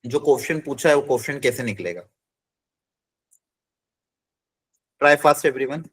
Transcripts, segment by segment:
जो क्वेश्चन पूछा है वो क्वेश्चन कैसे निकलेगा? Try fast everyone.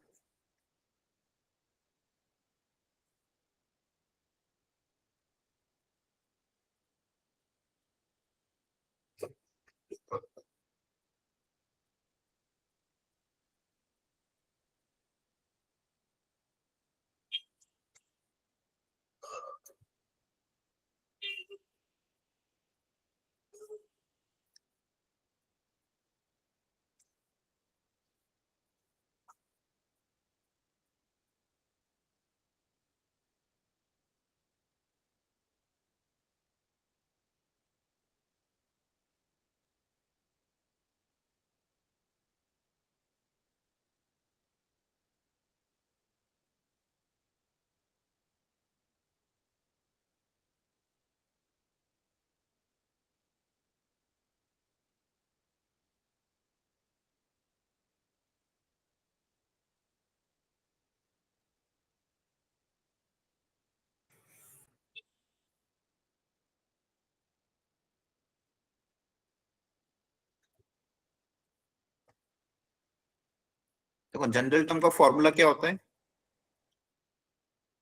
देखो जनरल टर्म का फॉर्मूला क्या होता है?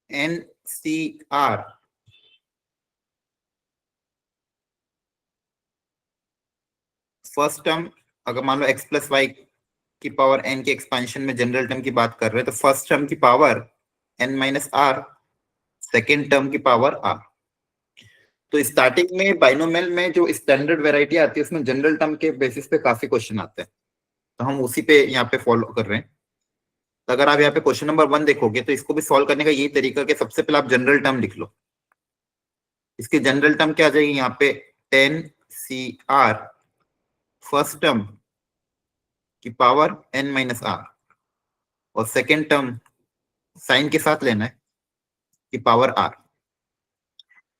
NCR first term. अगर मान लो x प्लस वाई की पावर n के एक्सपेंशन में जनरल टर्म की बात कर रहे हैं तो फर्स्ट टर्म की power n minus R, second term की पावर r। तो स्टार्टिंग में बाइनोमियल में जो स्टैंडर्ड वेराइटी आती है उसमें जनरल टर्म के बेसिस पे काफी क्वेश्चन आते हैं, तो हम उसी पे यहाँ पे फॉलो कर रहे हैं। तो अगर आप यहाँ पे क्वेश्चन नंबर 1 देखोगे तो इसको भी सॉल्व करने का यही तरीका कि सबसे पहले आप जनरल टर्म लिख लो। इसकी जनरल टर्म क्या आ जाएगी यहाँ पे? 10CR फर्स्ट टर्म की पावर n माइनस आर, और सेकेंड टर्म साइन के साथ लेना है की पावर r।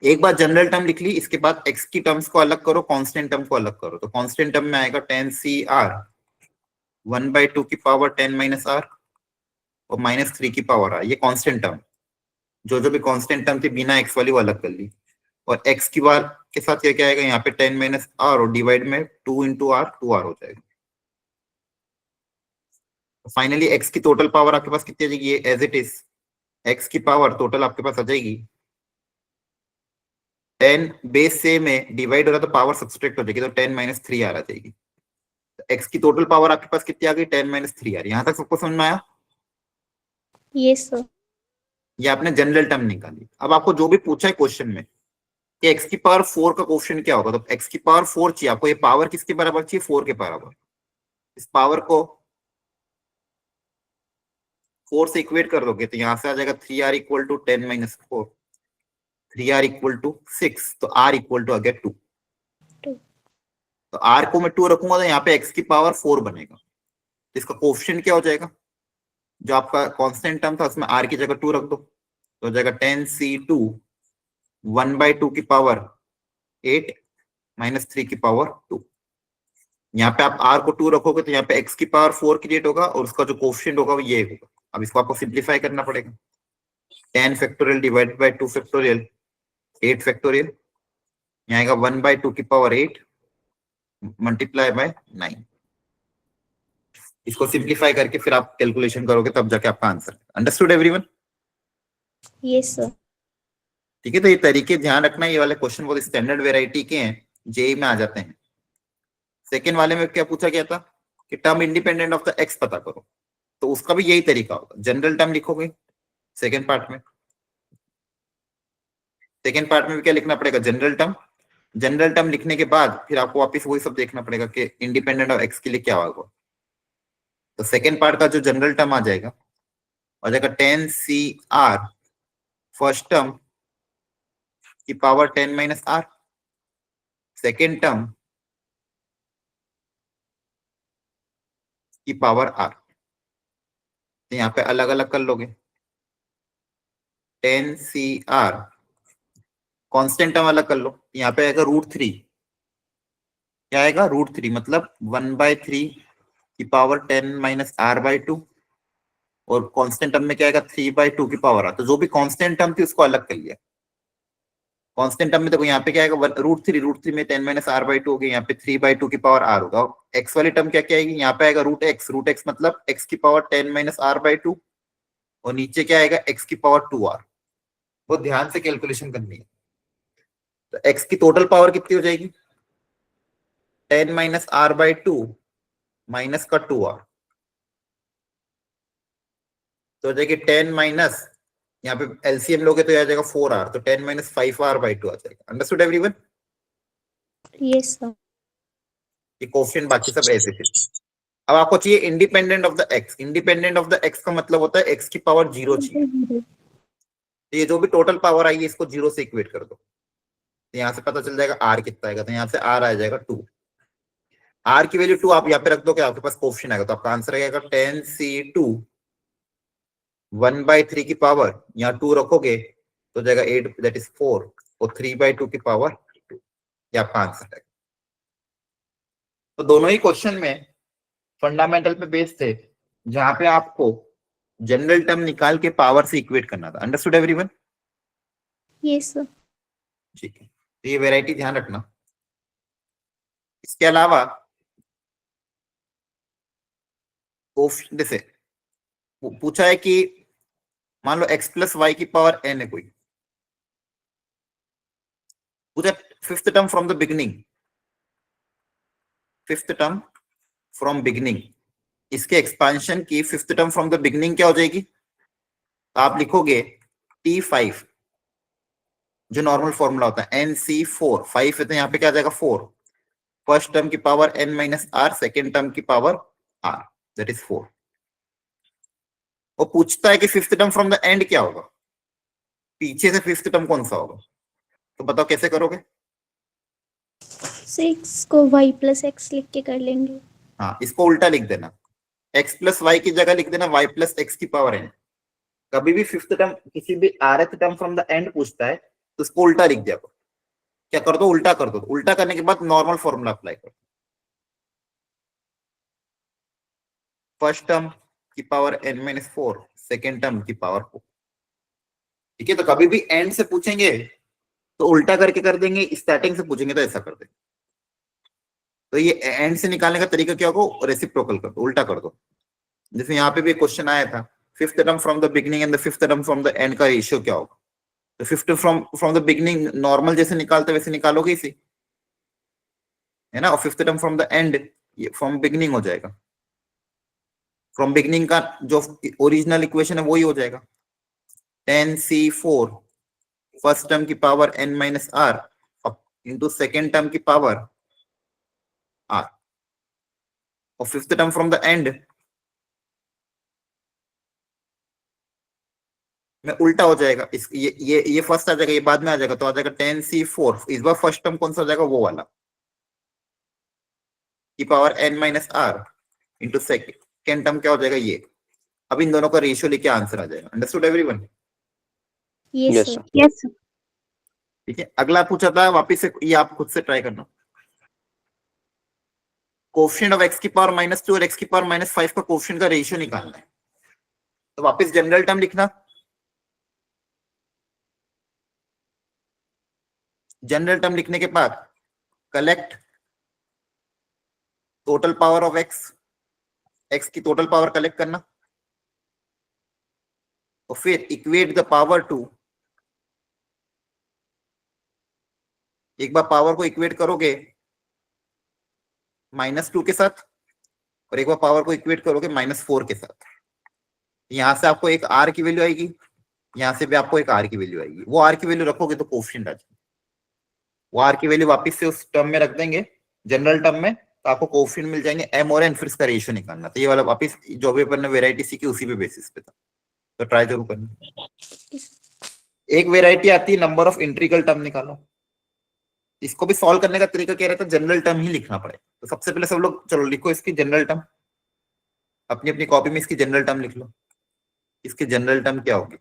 एक बार जनरल टर्म लिख ली, इसके बाद x की टर्म्स को अलग करो, कांस्टेंट टर्म को अलग करो। तो कांस्टेंट टर्म में आएगा 10CR 1/2 की पावर 10 माइनस आर और -3 की पावर r। ये कांस्टेंट टर्म, जो जो भी कांस्टेंट टर्म थी बिना x वाली वो अलग कर ली। और x की बार के साथ क्या आएगा यहाँ पे 10 माइनस आर और डिवाइड में 2 इंटू आर, 2r हो जाएगा। फाइनली x की टोटल पावर आपके पास कितनी आ जाएगी? ये एज इट इज x की पावर टोटल आपके पास आ जाएगी 10 बेस से में डिवाइड हो रहा तो पावर सब्सट्रैक्ट हो जाएगी, तो 10 माइनस 3r आ जाएगी। तो x की टोटल पावर आपके पास कितनी आ गई? 10 माइनस 3r। यहाँ तक सबको समझ में आया? Yes sir. ये आपने जनरल टर्म निकाली। अब आपको जो भी पूछा है क्वेश्चन में कि x की पावर 4 का क्वेश्चन क्या होगा, तो x की पावर 4 चाहिए आपको। ये पावर किसके बराबर चाहिए? 4 के बराबर। इस पावर को 4 से इक्वेट कर दोगे तो यहां से आ जाएगा 3r equal to 10 minus 4, 3r equal to 6, तो r इक्वल टू आ गया 2। तो r को मैं 2 रखूंगा तो यहाँ पे x की पावर 4 बनेगा। तो इसका कोएफिशिएंट क्या हो जाएगा? जो आपका कांस्टेंट टर्म था उसमें r की जगह 2 रख दो, तो हो जाएगा 10c2 1/2 की पावर 8 माइनस 3 की पावर 2। यहाँ पे आप r को 2 रखोगे तो यहाँ पे x की पावर 4 क्रिएट होगा और उसका जो कोएफिशिएंट होगा वो ये होगा। अब इसको आपको सिंप्लीफाई करना पड़ेगा। 10 factorial divided by 2 factorial 8 factorial, यहाँ आएगा 1/2 की पावर 8 मल्टीप्लाई बाय 9। इसको सिंप्लीफाई करके फिर आप कैलकुलेशन करोगे तब जाके आपका answer. Understood everyone? Yes sir. ठीक है, तो ये तरीके ध्यान रखना, ये वाले क्वेश्चन बहुत स्टैंडर्ड वेराइटी के हैं, जेई में आ जाते हैं। सेकेंड वाले में क्या पूछा गया था कि term independent of the x पता करो, तो उसका भी यही तरीका होगा। जनरल टर्म लिखोगे सेकेंड पार्ट में, सेकेंड पार्ट में भी क्या लिखना पड़ेगा? General term. जनरल टर्म लिखने के बाद फिर आपको वापस वही सब देखना पड़ेगा कि इंडिपेंडेंट ऑफ एक्स के लिए क्या होगा। तो सेकेंड पार्ट का जो जनरल टर्म आ जाएगा 10CR फर्स्ट टर्म की power 10 minus R, second term की पावर आर। तो यहाँ पे अलग अलग कर लोगे। 10CR कांस्टेंट टर्म अलग कर लो, यहाँ पे आएगा √3। क्या आएगा? √3, मतलब 1/3 की पावर 10 माइनस आर बाई 2, और कांस्टेंट टर्म में क्या आएगा? 3/2 की पावर आर। तो जो भी कांस्टेंट टर्म थी उसको अलग कर लिया। कांस्टेंट टर्म में देखो यहाँ पे क्या आएगा, रूट थ्री में 10 - r/2 हो गया, यहाँ पे 3/2 की पावर r होगा। एक्स वाली टर्म क्या क्या आएगी, यहाँ पे आएगा रूट एक्स मतलब x की पावर 10 - r/2, और नीचे क्या आएगा x की पावर 2r। वो ध्यान से कैलकुलेशन करनी है। तो x की टोटल पावर कितनी हो जाएगी, 10 - r/2 माइनस का 2r, तो हो जाएगी 10 माइनस, यहाँ पे एलसीएम लोगे तो आ जाएगा 4r, तो 10 - 5r/2 आ जाएगा। Understood everyone? Yes, sir. ये कोफिशिएंट बाकी सब ऐसे थे। अब आपको चाहिए independent of the x. Independent of the x का मतलब होता है एक्स की पावर 0 चाहिए। तो ये जो भी टोटल पावर आई है इसको 0 से इक्वेट कर दो, तो यहाँ से पता चल जाएगा आर कितना आएगा, तो यहाँ से आर आ जाएगा 2। आर की वैल्यू 2 आप यहाँ पे रख दो, क्या आपके पास कोफिशिएंट आएगा, तो आपका आंसर आएगा 10c2 1/3 की पावर, यहाँ 2 रखोगे तो जाएगा 8, दैट इज 4, और 3/2 की पावर 2, ये आपका आंसर है। तो दोनों ही क्वेश्चन में फंडामेंटल पे बेस्ड थे, जहां पे आपको जनरल टर्म निकाल के पावर से इक्वेट करना था। Understood everyone? Yes, sir. ठीक है, तो ये वैरायटी ध्यान रखना। इसके अलावा जैसे पूछा है कि मान लो x प्लस वाई की पावर n है कोई, पूछा fifth term from the beginning, fifth term from beginning, इसके एक्सपांशन की fifth term from the beginning क्या हो जाएगी, तो आप लिखोगे T5, जो नॉर्मल फॉर्मूला होता है NC4, 5 है तो यहाँ पे क्या आ जाएगा 4, फर्स्ट टर्म की power n - r, second term की पावर r, दैट इज 4। वो पूछता है कि fifth term from the end क्या होगा, पीछे से फिफ्थ टर्म कौन सा होगा, तो बताओ कैसे करोगे। 6 को y plus x लिख के कर लेंगे। हाँ, इसको उल्टा लिख देना, x प्लस वाई की जगह लिख देना y प्लस एक्स की पावर n। कभी भी फिफ्थ टर्म किसी भी rth term from the end पूछता है तो उसको उल्टा लिख दिया करो। क्या कर दो, उल्टा कर दो, उल्टा करने के बाद नॉर्मल फॉर्मूला अप्लाई करो, फर्स्ट टर्म की पावर n-4, सेकेंड टर्म की पावर 4। ठीक है, तो कभी भी एंड से पूछेंगे तो उल्टा करके कर देंगे, स्टार्टिंग से पूछेंगे तो ऐसा कर देंगे। तो ये एंड से निकालने का तरीका क्या होगा, रेसिप्रोकल कर दो, उल्टा कर दो। जैसे यहाँ पे भी क्वेश्चन आया था, fifth term from the beginning and the fifth term from the end का रेशियो क्या होगा, तो fifth from from the beginning normal जैसे निकालते वैसे निकालोगे इसे, है ना, और fifth term from the end ये फ्रॉम बिगिनिंग हो जाएगा। फ्रॉम बिगिनिंग का जो ओरिजिनल इक्वेशन है वही हो जाएगा, 10c4 फर्स्ट टर्म की power n-r into second term की पावर r, और fifth term from the end में उल्टा हो जाएगा, इस ये फर्स्ट आ जाएगा, ये बाद में आ जाएगा, तो आ जाएगा 10c4, इस बार फर्स्ट टर्म कौन सा हो जाएगा, वो वाला की power n-r into second term क्या हो जाएगा ये। अब इन दोनों का रेशियो लेके आंसर आ जाएगा। Understood everyone? Yes, Yes, sir. sir. Yes, sir. ठीक है, अगला पूछा था वापिस से, ये आप खुद से ट्राई करना। कोफिशिएंट ऑफ x की पावर -2 और x की पावर -5 का कोफिशिएंट का रेशियो निकालना है। तो वापस जनरल टर्म लिखना, जनरल टर्म लिखने के बाद collect total power of x, x की टोटल पावर कलेक्ट करना, और फिर इक्वेट द पावर टू, एक बार पावर को इक्वेट करोगे -2 के साथ, और एक बार पावर को इक्वेट करोगे -4 के साथ। यहां से आपको एक r की वैल्यू आएगी, यहां से भी आपको एक r की वैल्यू आएगी, वो r की वैल्यू रखोगे तो कोफिशिएंट आ जाएगा, वो r की वैल्यू वापस से उस टर्म में रख देंगे जनरल टर्म में, तो आपको कोफिशिएंट मिल जाएंगे m और n, फिर इसका रेशियो निकालना। तो ये वाला वापस जो भी अपन ने वेराइटी सीखी उसी पे बेसिस पे था, तो ट्राई जरूर करना। एक वेराइटी आती है नंबर ऑफ इंटीग्रल टर्म निकालो, इसको भी सॉल्व करने का तरीका क्या रहता है, जनरल टर्म ही लिखना पड़ेगा। तो सबसे पहले सब लोग चलो लिखो इसकी जनरल टर्म, अपनी अपनी कॉपी में इसकी जनरल टर्म लिख लो, इसकी जनरल टर्म क्या होगी।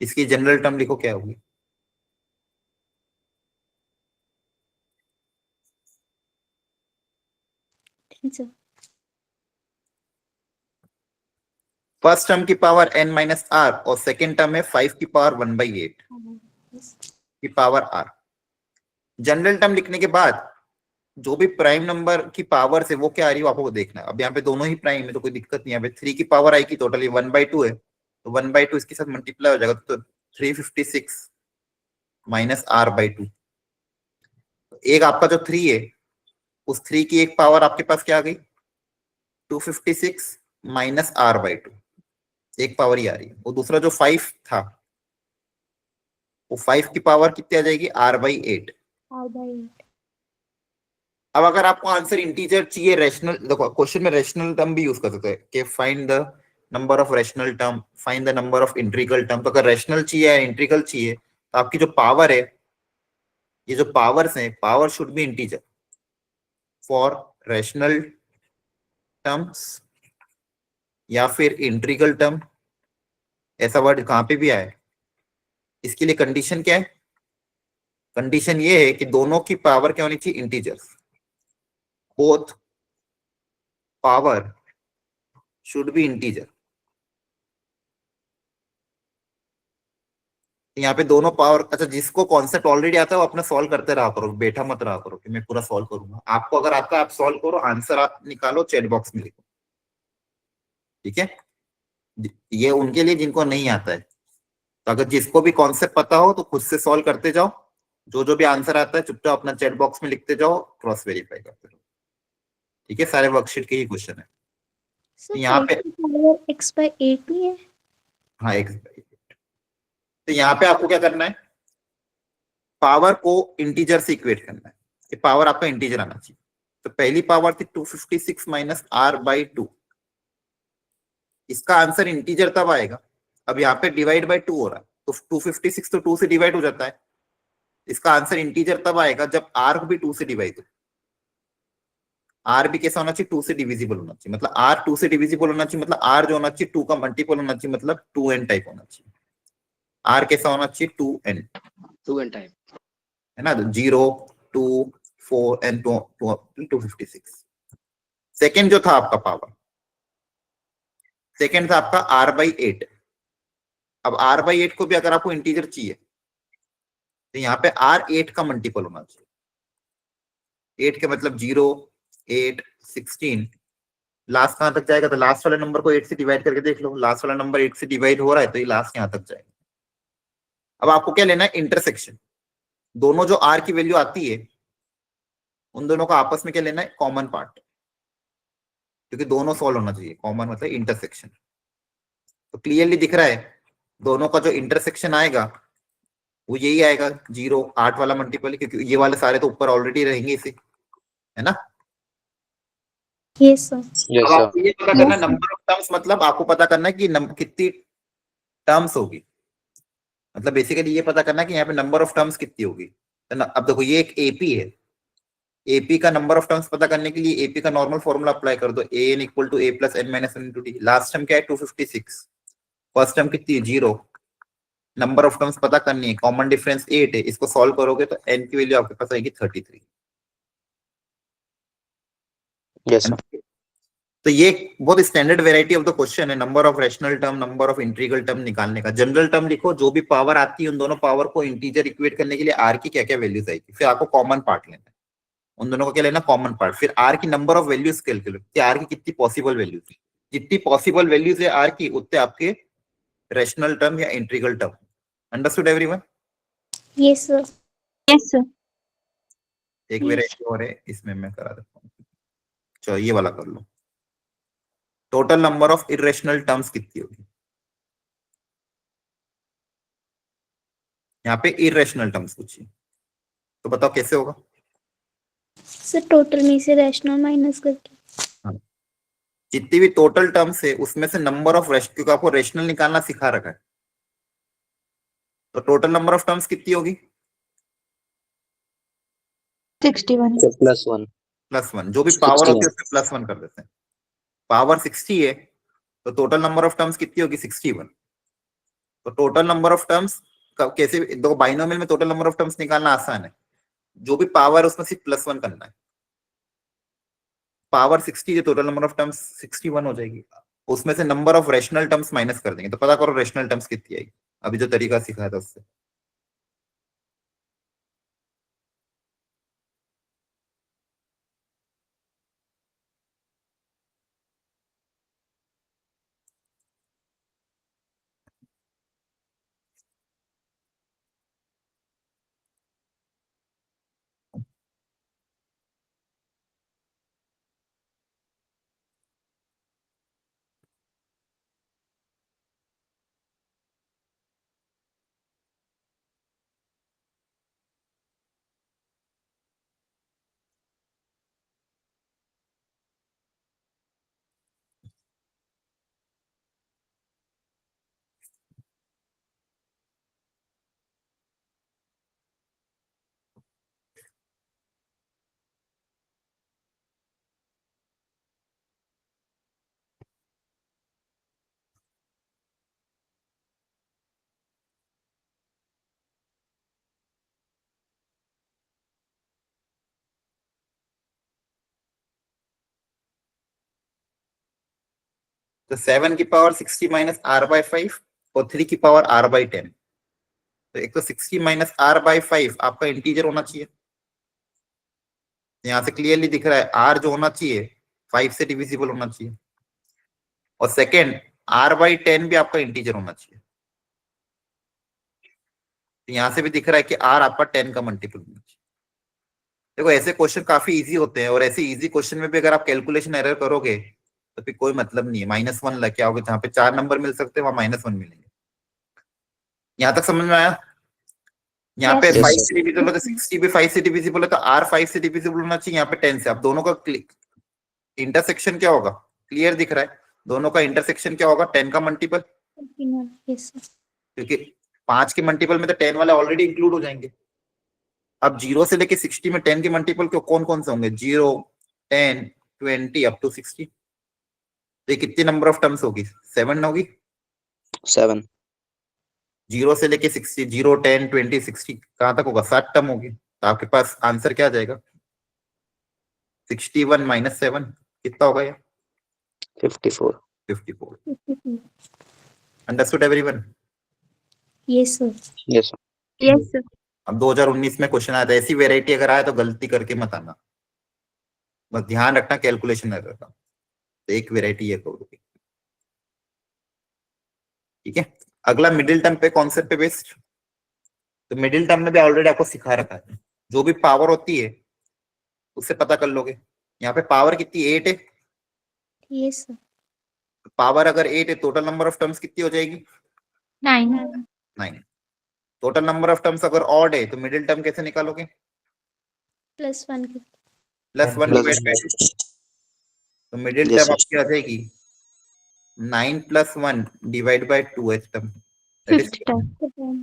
इसकी जनरल टर्म लिखो क्या होगी, सर। फर्स्ट टर्म की पावर n माइनस आर और सेकेंड टर्म है 5 की पावर 1/8 यस। की पावर आर। जनरल टर्म लिखने के बाद जो भी प्राइम नंबर की पावर है वो क्या आ रही है आपको देखना है। अब यहाँ पे दोनों ही प्राइम है तो कोई दिक्कत नहीं है। यहाँ पे 3 की पावर आएगी टोटली 1/2 है तो 1/2 इसके साथ मल्टीप्लाई हो जाएगा तो 356 माइनस r/2। एक आपका जो 3 है उस 3 की एक पावर आपके पास क्या आ गई 256 माइनस r/2, एक पावर ही आ रही है। वो दूसरा जो 5 था वो 5 की पावर कितनी आ जाएगी r/8। r/8। अब अगर आपको आंसर इंटीजर चाहिए रैशनल, देखो क्वेश्चन में रैशनल टर्म भी यूज कर सकते हैं कि find the number of rational term, find the number of integral term. तो अगर रैशनल चाहिए या इंटीग्रल चाहिए तो आपकी जो पावर है, ये जो पावर्स हैं, power should be integer for rational terms या फिर इंटीग्रल टर्म। ऐसा वर्ड कहां पे भी आए, इसके लिए कंडीशन क्या है? कंडीशन ये है कि दोनों की पावर क्या होनी चाहिए integers, both power should be integer. यहाँ पे दोनों पावर, अच्छा जिसको कॉन्सेप्ट ऑलरेडी आता है वो अपना सॉल्व करते रहा करो, बैठा मत रहा करो कि मैं पूरा सॉल्व करूंगा। आपको अगर आता है आप सॉल्व करो, आंसर आप निकालो, चैट बॉक्स में लिखो, ठीक है? ये उनके लिए जिनको नहीं आता है। तो अगर जिसको भी कॉन्सेप्ट पता हो तो खुद से सॉल्व करते जाओ, जो जो भी आंसर आता है चुपचाप अपना चैट बॉक्स में लिखते जाओ, क्रॉस वेरीफाई करते रहो, ठीक है? सारे वर्कशीट के ही क्वेश्चन है। सर यहाँ 5 पे की पावर x/8 ही है। हाँ एक, तो यहाँ पे आपको क्या करना है, पावर को इंटीजर से इक्वेट करना है कि पावर आपका इंटीजर आना चाहिए। तो पहली पावर थी 256 माइनस r/2, इसका आंसर इंटीजर तब आएगा, अब यहाँ पे डिवाइड बाय 2 हो रहा है तो 256 तो 2 से डिवाइड हो जाता है। इसका आंसर इंटीजर तब आएगा जब r भी 2 से डिवाइड हो। r भी कैसा होना चाहिए, 2 से डिविजिबल होना चाहिए, मतलब r 2 से डिविजिबल होना चाहिए, मतलब r जो होना चाहिए 2 का मल्टीपल होना चाहिए, मतलब 2n टाइप होना चाहिए। r कैसा होना चाहिए 2n, 2n टाइप, है ना? 0 2 4 एंड 256। सेकेंड जो था आपका पावर, सेकेंड था आपका r/8। अब r/8 को भी अगर आपको इंटीजर चाहिए तो यहाँ पे r 8 का मल्टीपल होना चाहिए। 8 के मतलब 0 8 16, लास्ट कहां तक जाएगा? तो लास्ट वाले नंबर को 8 से डिवाइड करके देख लो, लास्ट वाला नंबर 8 से डिवाइड हो रहा है तो ये लास्ट यहां तक जाएगा। अब आपको क्या लेना है, इंटरसेक्शन। दोनों जो r की वैल्यू आती है उन दोनों का आपस में क्या लेना है, कॉमन पार्ट, क्योंकि दोनों सॉल्व होना चाहिए। कॉमन मतलब इंटरसेक्शन। तो क्लियरली दिख रहा है दोनों का जो इंटरसेक्शन आएगा वो यही आएगा, 0 8 वाला मल्टीपल, क्योंकि ये वाले सारे तो ऊपर ऑलरेडी रहेंगे इसे, है ना? Yes sir. अब आपको ये पता करना नंबर ऑफ टर्म्स, मतलब आपको पता करना है कि कितनी टर्म्स होगी, मतलब बेसिकली ये पता करना है कि यहाँ पे नंबर ऑफ टर्म्स कितनी होगी। तो अब देखो ये एक एपी है, एपी का नंबर ऑफ टर्म्स पता करने के लिए एपी का नॉर्मल फॉर्मूला अप्लाई कर दो, a n equal to a plus n minus one into d. Last term क्या है 256, फर्स्ट टर्म कितनी है 0, नंबर ऑफ टर्म्स पता करनी है, कॉमन डिफरेंस 8 है, इसको सॉल्व करोगे तो एन की वैल्यू आपके पास आएगी 33। यस तो ये बहुत standard variety of the question है, number of rational term, number of integral term निकालने का। जनरल टर्म लिखो, जो भी पावर आती है उन दोनों पावर को इंटीजर इक्वेट करने के लिए आर की क्या क्या वैल्यूज आएगी, फिर आपको कॉमन पार्ट लेना है, उन दोनों को क्या लेना, कॉमन पार्ट, फिर आर की नंबर ऑफ वैल्यूज कैलकुलेट कि आर की कितनी पॉसिबल वैल्यूज, जितनी पॉसिबल वैल्यूज है आर की उतने आपके रैशनल टर्म या integral term. Understood everyone? Yes sir. Yes sir. एक वेराइटी और है, इसमें मैं करा देता हूँ, चलो ये वाला कर लो। Total number of irrational terms कितनी होगी? यहाँ पे इरेशनल टर्म्स पूछिए, तो बताओ कैसे होगा? सर टोटल में से रैशनल माइनस करके। जितनी भी टोटल टर्म्स है उसमें से नंबर ऑफ रेशनल, क्योंकि आपको रेशनल निकालना सिखा रखा है, तो टोटल नंबर ऑफ टर्म्स कितनी होगी? 61 +1 +1। जो भी पावर होती है उसमें +1 कर देते हैं। पावर 60 है तो टोटल नंबर ऑफ टर्म्स कितनी होगी 61। तो टोटल नंबर ऑफ टर्म्स कैसे, दो बाइनोमियल में टोटल नंबर ऑफ टर्म्स निकालना आसान है, जो भी पावर है उसमें सिर्फ +1 करना है। पावर 60 जो टोटल नंबर ऑफ टर्म्स 61 हो जाएगी, उसमें से number of rational terms minus कर देंगे, तो पता करो रेशनल टर्म्स कितनी आएगी, अभी जो तरीका सिखाया था उससे। तो 7 की पावर 60 माइनस आर बाई 5 और 3 की पावर आर बाई 10। तो एक तो 60 माइनस आर बाई 5 आपका इंटीजर होना चाहिए, यहाँ से क्लियरली दिख रहा है आर जो होना चाहिए 5 से डिविजिबल होना चाहिए, और सेकेंड आर बाई 10 भी आपका इंटीजर होना चाहिए, तो यहाँ से भी दिख रहा है कि आर आपका 10 का मल्टीपल होना चाहिए। देखो ऐसे क्वेश्चन काफी इजी होते हैं, और ऐसे इजी क्वेश्चन में भी अगर आप कैलकुलेशन एरर करोगे तो फिर कोई मतलब नहीं है, -1 लग के आओगे, जहाँ पे 4 नंबर मिल सकते हैं वहां -1 मिलेंगे। यहाँ तक समझ में आया? यहाँ पे Yes, Yes, 5 sir. से डिविजिबल है तो 60 भी 5 से डिविजिबल है, तो आर 5 से डिविजिबल होना चाहिए, यहाँ पे 10 से। अब दोनों का इंटरसेक्शन क्या होगा, क्लियर दिख रहा है, दोनों का इंटरसेक्शन क्या होगा, 10 का मल्टीपल, 21. Yes, sir. क्योंकि 5 के मल्टीपल में तो 10 वाले ऑलरेडी इंक्लूड हो जाएंगे। अब 0 से लेके 60 में 10 के मल्टीपल कौन कौन से होंगे, 0, 10, 20 अप टू 60। तो ये कितनी नंबर ऑफ टर्म्स होगी, 7 होगी। 7. 0 से लेके 60, 0, 10, 20, 60 कहां तक होगा, 7 टर्म होगी। तो आपके पास आंसर क्या आ जाएगा, 61 माइनस 7 कितना होगा ये, 54. 54। 52. Understood everyone? Yes, sir. Yes, sir. Yes, sir. अब 2019 में क्वेश्चन आया था, ऐसी वेराइटी अगर आया तो गलती करके मत आना, बस ध्यान रखना कैलकुलेशन एरर का। तो एक वेराइटी ये करोगे, ठीक है। अगला मिडिल टर्म पे कॉन्सेप्ट पे बेस्ड। तो मिडिल टर्म में भी ऑलरेडी आपको सिखा रखा है, जो भी पावर होती है उससे पता कर लोगे। यहाँ पे पावर कितनी 8 है, Yes, sir. पावर अगर 8 है टोटल नंबर ऑफ टर्म्स कितनी हो जाएगी, 9. 9। टोटल नंबर ऑफ टर्म्स अगर ऑड है तो मिडिल टर्म कैसे निकालोगे, +1. +1 Plus डिवाइड बाई 2। तो मिडिल Yes, टर्म sir. आपकी आ जाएगी 9 + 1 divide by 2 H term, that is. 5th term.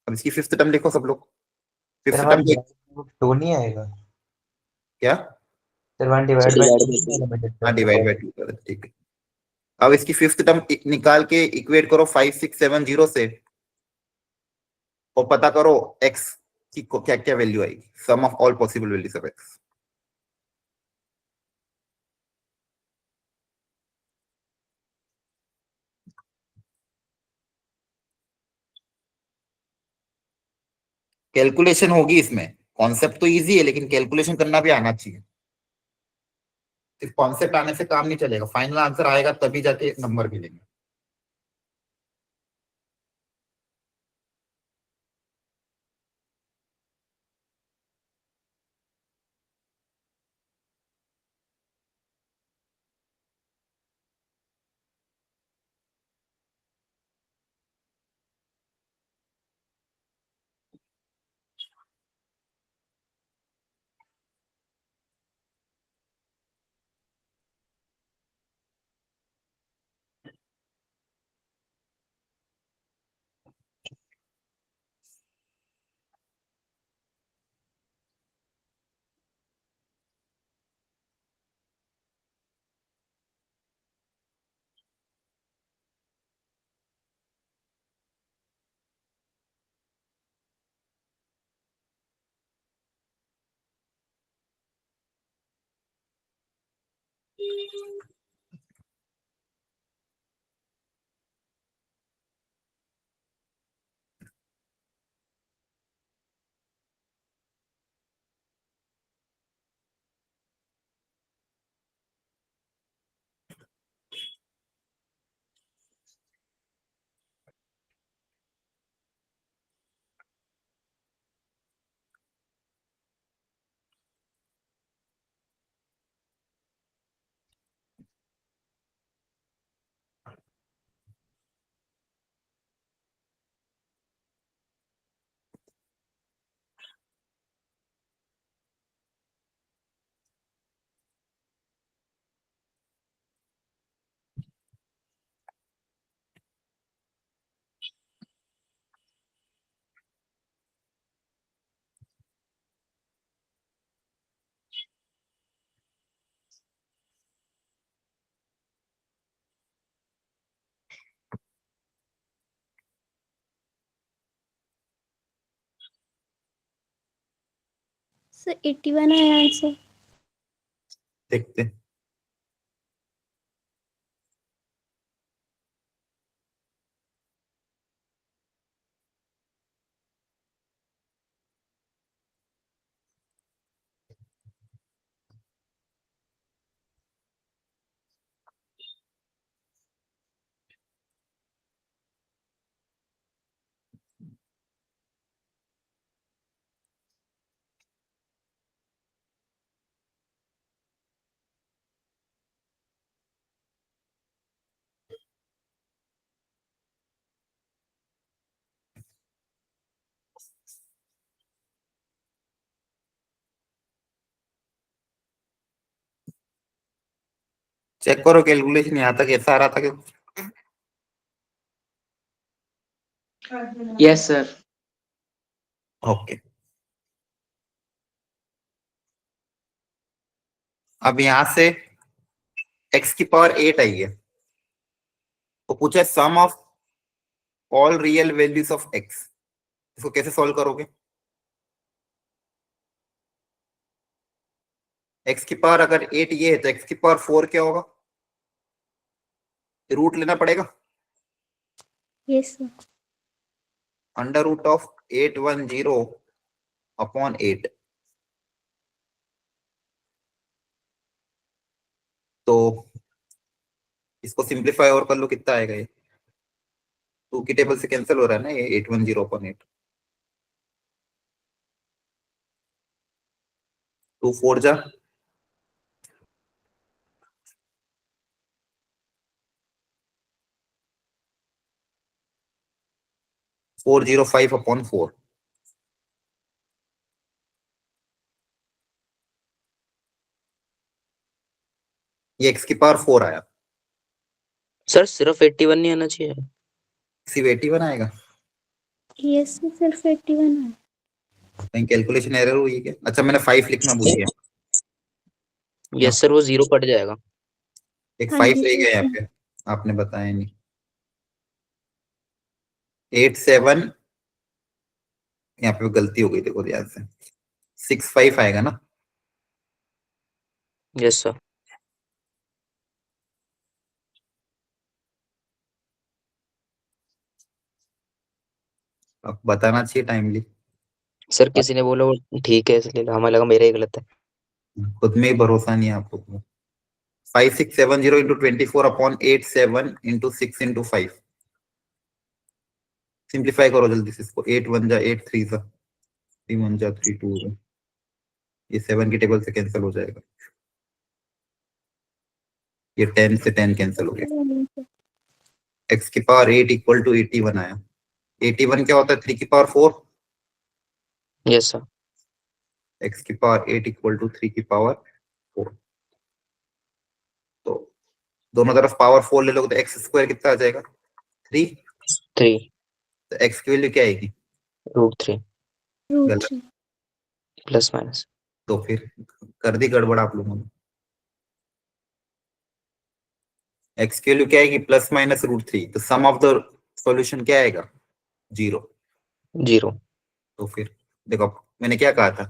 अब इसकी फिफ्थ टर्म लिखो सब लोग। सर फिफ्थ हमारा टर्म डिवाइड टू नहीं आएगा क्या, sir, one So divide by divide two by नहीं 2. आएगा मिडिल हाँ टर्म के डिवाइड बाई पास। 2 ठीक है। अब इसकी फिफ्थ टर्म निकाल के इक्वेट करो 5670 से, और पता करो x की क्या क्या वैल्यू आएगी, sum of all possible values of x। Calculation होगी इसमें, कॉन्सेप्ट तो इजी है लेकिन कैलकुलेशन करना भी आना चाहिए। सिर्फ कॉन्सेप्ट आने से काम नहीं चलेगा, फाइनल आंसर आएगा तभी जाके नंबर मिलेंगे। सर 81 है आंसर। देखते हैं। चेक करो कैलकुलेशन यहाँ तक ऐसा आ रहा था कि यस सर। ओके। अब यहाँ से x की पावर 8 आई है, तो पूछा sum of all real values of x। इसको कैसे सॉल्व करोगे? x की पावर अगर 8 ये है तो x की पावर 4 क्या होगा? रूट लेना पड़ेगा। Yes sir. Under root of 810 upon 8। तो इसको सिंप्लीफाई और कर लो, कितना आएगा ये? 2 की टेबल से कैंसिल हो रहा है ना ये 810 अपॉन 8। 2 4 जा 405 अपॉन 4। ये x की पावर 4 आया। सर सिर्फ 81 नहीं आना चाहिए। सिर्फ 81 आएगा? यस सर, सिर्फ 81 है। कहीं कैलकुलेशन एरर हुई है क्या? अच्छा मैंने 5 लिखना भूल गया। यस सर, वो 0 कट जाएगा। एक हाँ 5 जी रह गया यहाँ सर। पे, आपने बताया नहीं। 8 7 यहाँ पे गलती हो गई, देखो ध्यान से। 6 5 आएगा ना? Yes sir. अब बताना चाहिए टाइमली। सर किसी ने बोला वो ठीक है, इसलिए हमें लगा मेरा ही गलत है। खुद में ही भरोसा नहीं है आपको तो। 5670 into 24 upon 87 into 6 into 5। Simplify करो जल्दी से इसको। 8 1 जा 8 3 जा 3 1 जा 3 2 जा। ये 7 की टेबल से कैंसिल हो जाएगा। ये 10 से 10 कैंसिल हो गया। x की पावर 8 इक्वल टू 81 आया। 81 क्या होता है? 3 की पावर 4। Yes sir. x की पावर 8 इक्वल टू 3 की पावर 4। तो दोनों तरफ पावर 4 ले लोगे तो x स्क्वायर कितना आ जाएगा? 3। 3 तो x की वैल्यू क्या आएगी? √3 रूट गलत। 3। Plus minus. तो फिर कर दी गड़बड़ आप लोगों ने। x की वैल्यू क्या आएगी? Plus minus √3। तो सम ऑफ द सॉल्यूशन क्या आएगा? 0। 0। तो फिर देखो मैंने क्या कहा था,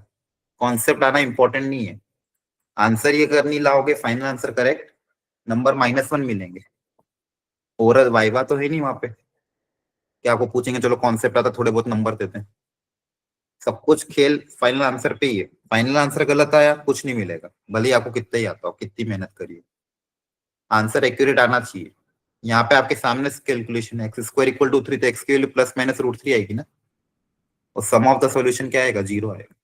कॉन्सेप्ट आना इंपॉर्टेंट नहीं है। आंसर ये कर नहीं लाओगे फाइनल आंसर करेक्ट, नंबर -1 मिलेंगे। ओरल वाइवा तो है नहीं वहां पे कि आपको पूछेंगे चलो कॉन्सेप्ट आता थोड़े बहुत नंबर देते हैं। सब कुछ खेल फाइनल आंसर पे ही है। फाइनल आंसर गलत आया कुछ नहीं मिलेगा, भले ही आपको कितना ही आता हो, कितनी मेहनत करिए, आंसर एक्यूरेट आना चाहिए। यहाँ पे आपके सामने कैलकुलेशन है, x² = 3, तो x की वैल्यू +-√3 आएगी ना, और सम ऑफ द सॉल्यूशन क्या आएगा, 0 आएगा।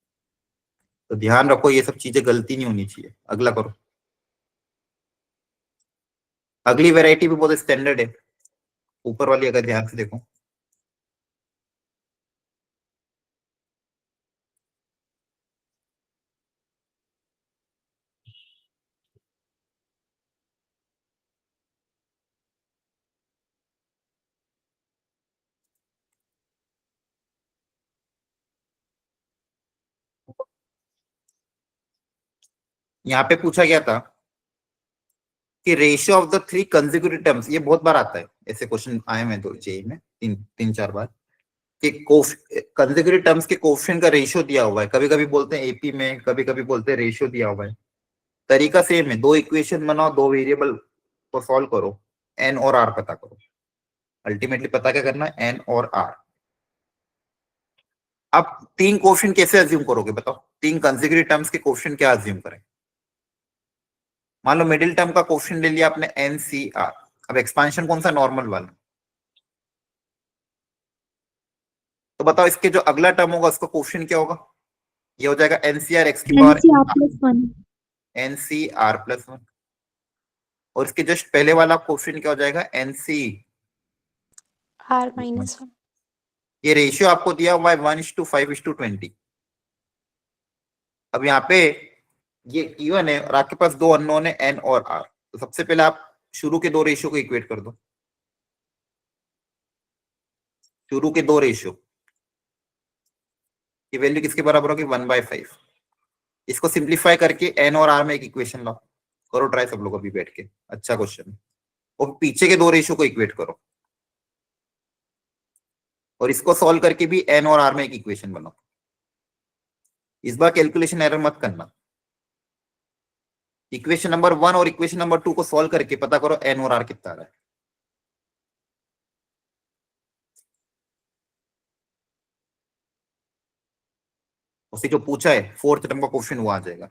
तो ध्यान रखो ये सब चीजें गलती नहीं होनी चाहिए। अगला करो। अगली वैरायटी भी बहुत स्टैंडर्ड है, ऊपर वाली अगर ध्यान से देखो। यहाँ पे पूछा गया था कि ratio of the 3 consecutive terms, ये बहुत बार आता है, ऐसे क्वेश्चन आए हैं तो जेई में 3-4 बार, कि कंसेक्यूटिव टर्म्स के कोएफिशिएंट का रेशियो दिया हुआ है। कभी कभी बोलते हैं एपी में, कभी कभी बोलते हैं रेशियो दिया हुआ है। तरीका सेम है, 2 इक्वेशन बनाओ, 2 वेरिएबल को सॉल्व करो, एन और आर पता करो। अल्टीमेटली पता क्या करना है, एन और आर। अब 3 कोएफिशिएंट कैसे अज्यूम करोगे बताओ, 3 कंसेक्यूटिव टर्म्स के कोएफिशिएंट क्या अज्यूम करें। मान लो मिडिल टर्म का कोएफिशिएंट ले लिया आपने एनसीआर, अब एक्सपांशन कौन सा, नॉर्मल वाला। तो बताओ इसके जो अगला टर्म होगा उसका कोएफिशिएंट क्या होगा, ये हो जाएगा एनसीआर एक्स की पावर NCR+1 NCR+1, और इसके जस्ट पहले वाला कोएफिशिएंट क्या हो जाएगा, NC। R-1 ये रेशियो आपको दिया हुआ है 1:5:20। अब यहाँ पे ये इवन है और आपके पास 2 अननोन है एन और आर। तो सबसे पहले आप शुरू के 2 रेशियो को इक्वेट कर दो। शुरू के 2 रेशियो की वैल्यू किसके बराबर होगी, 1/5। इसको सिंप्लीफाई करके एन और आर में एक इक्वेशन लाओ, करो ट्राई सब लोग अभी बैठ के, अच्छा क्वेश्चन है। और पीछे के 2 रेशियो को इक्वेट करो, और इसको सॉल्व करके भी एन और आर में एक इक्वेशन बनाओ। इस बार कैलकुलेशन एरर मत करना। इक्वेशन नंबर 1 और इक्वेशन नंबर 2 को सॉल्व करके पता करो एन और आर कितना आ रहा है। उससे जो पूछा है 4th टर्म का क्वेश्चन वो आ जाएगा।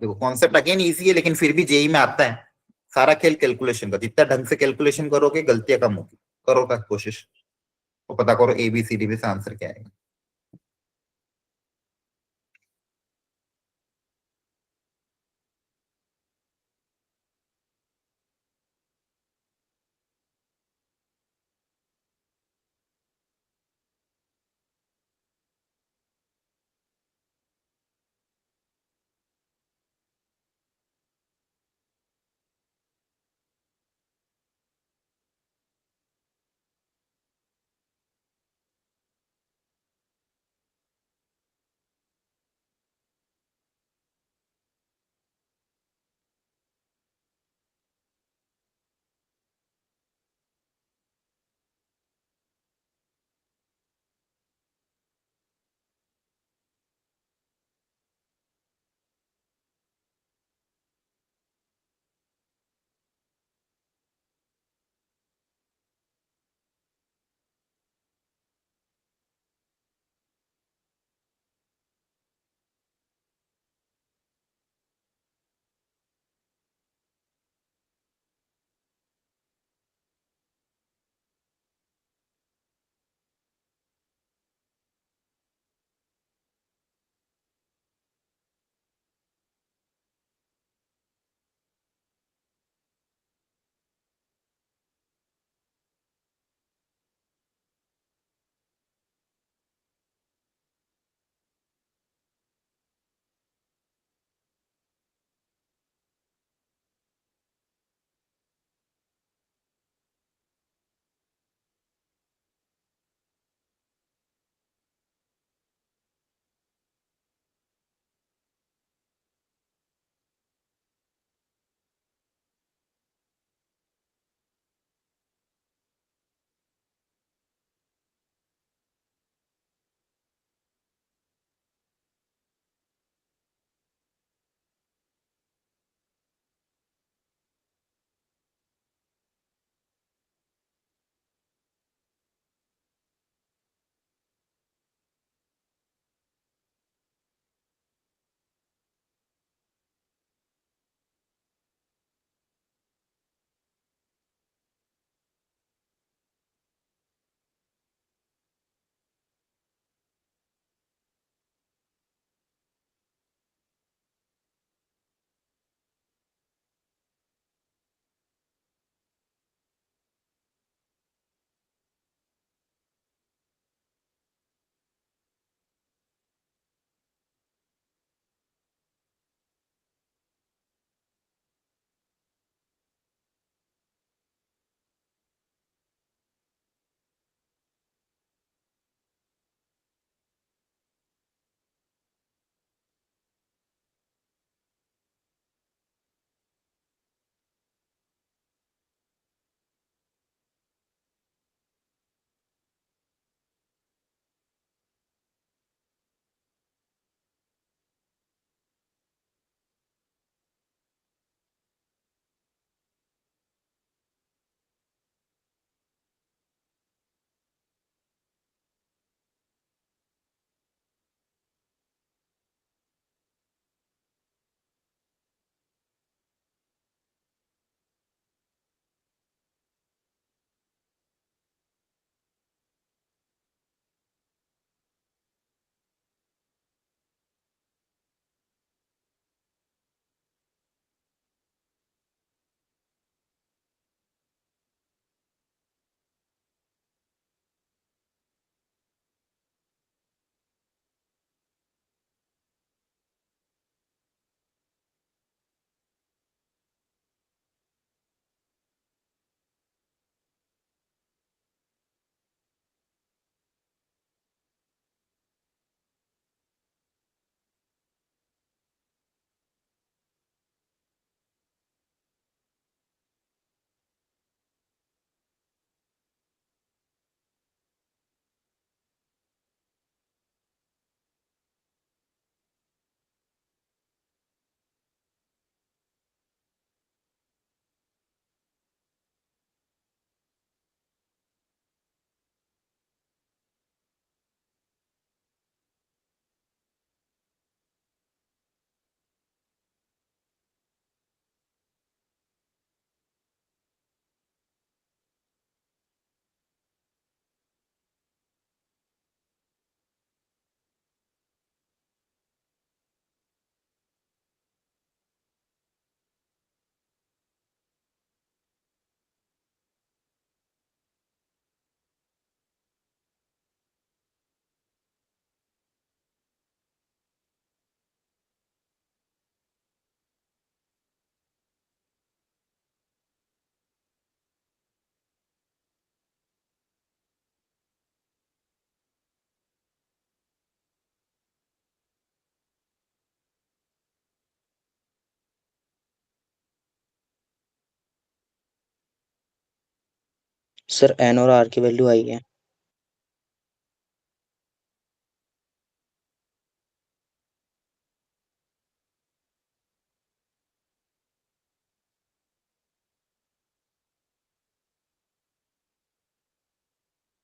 देखो कॉन्सेप्ट अगेन इजी है, लेकिन फिर भी जेई में आता है। सारा खेल कैलकुलेशन का, जितना ढंग से कैलकुलेशन करोगे गलतियां कम होगी। करो का कोशिश, तो पता करो ABCD में से आंसर क्या आएगा। सर एन और आर की वैल्यू आई है।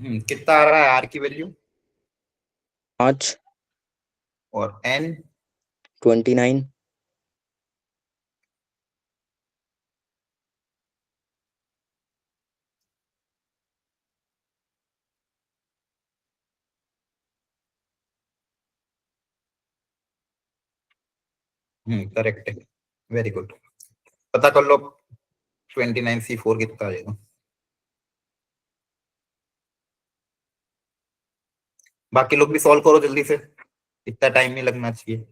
कितना आ रहा है आर की वैल्यू 5, और एन 29, करेक्ट है, वेरी गुड। पता कर लो 29C4 कितना आ जाएगा। बाकी लोग भी सॉल्व करो जल्दी से, इतना टाइम नहीं लगना चाहिए।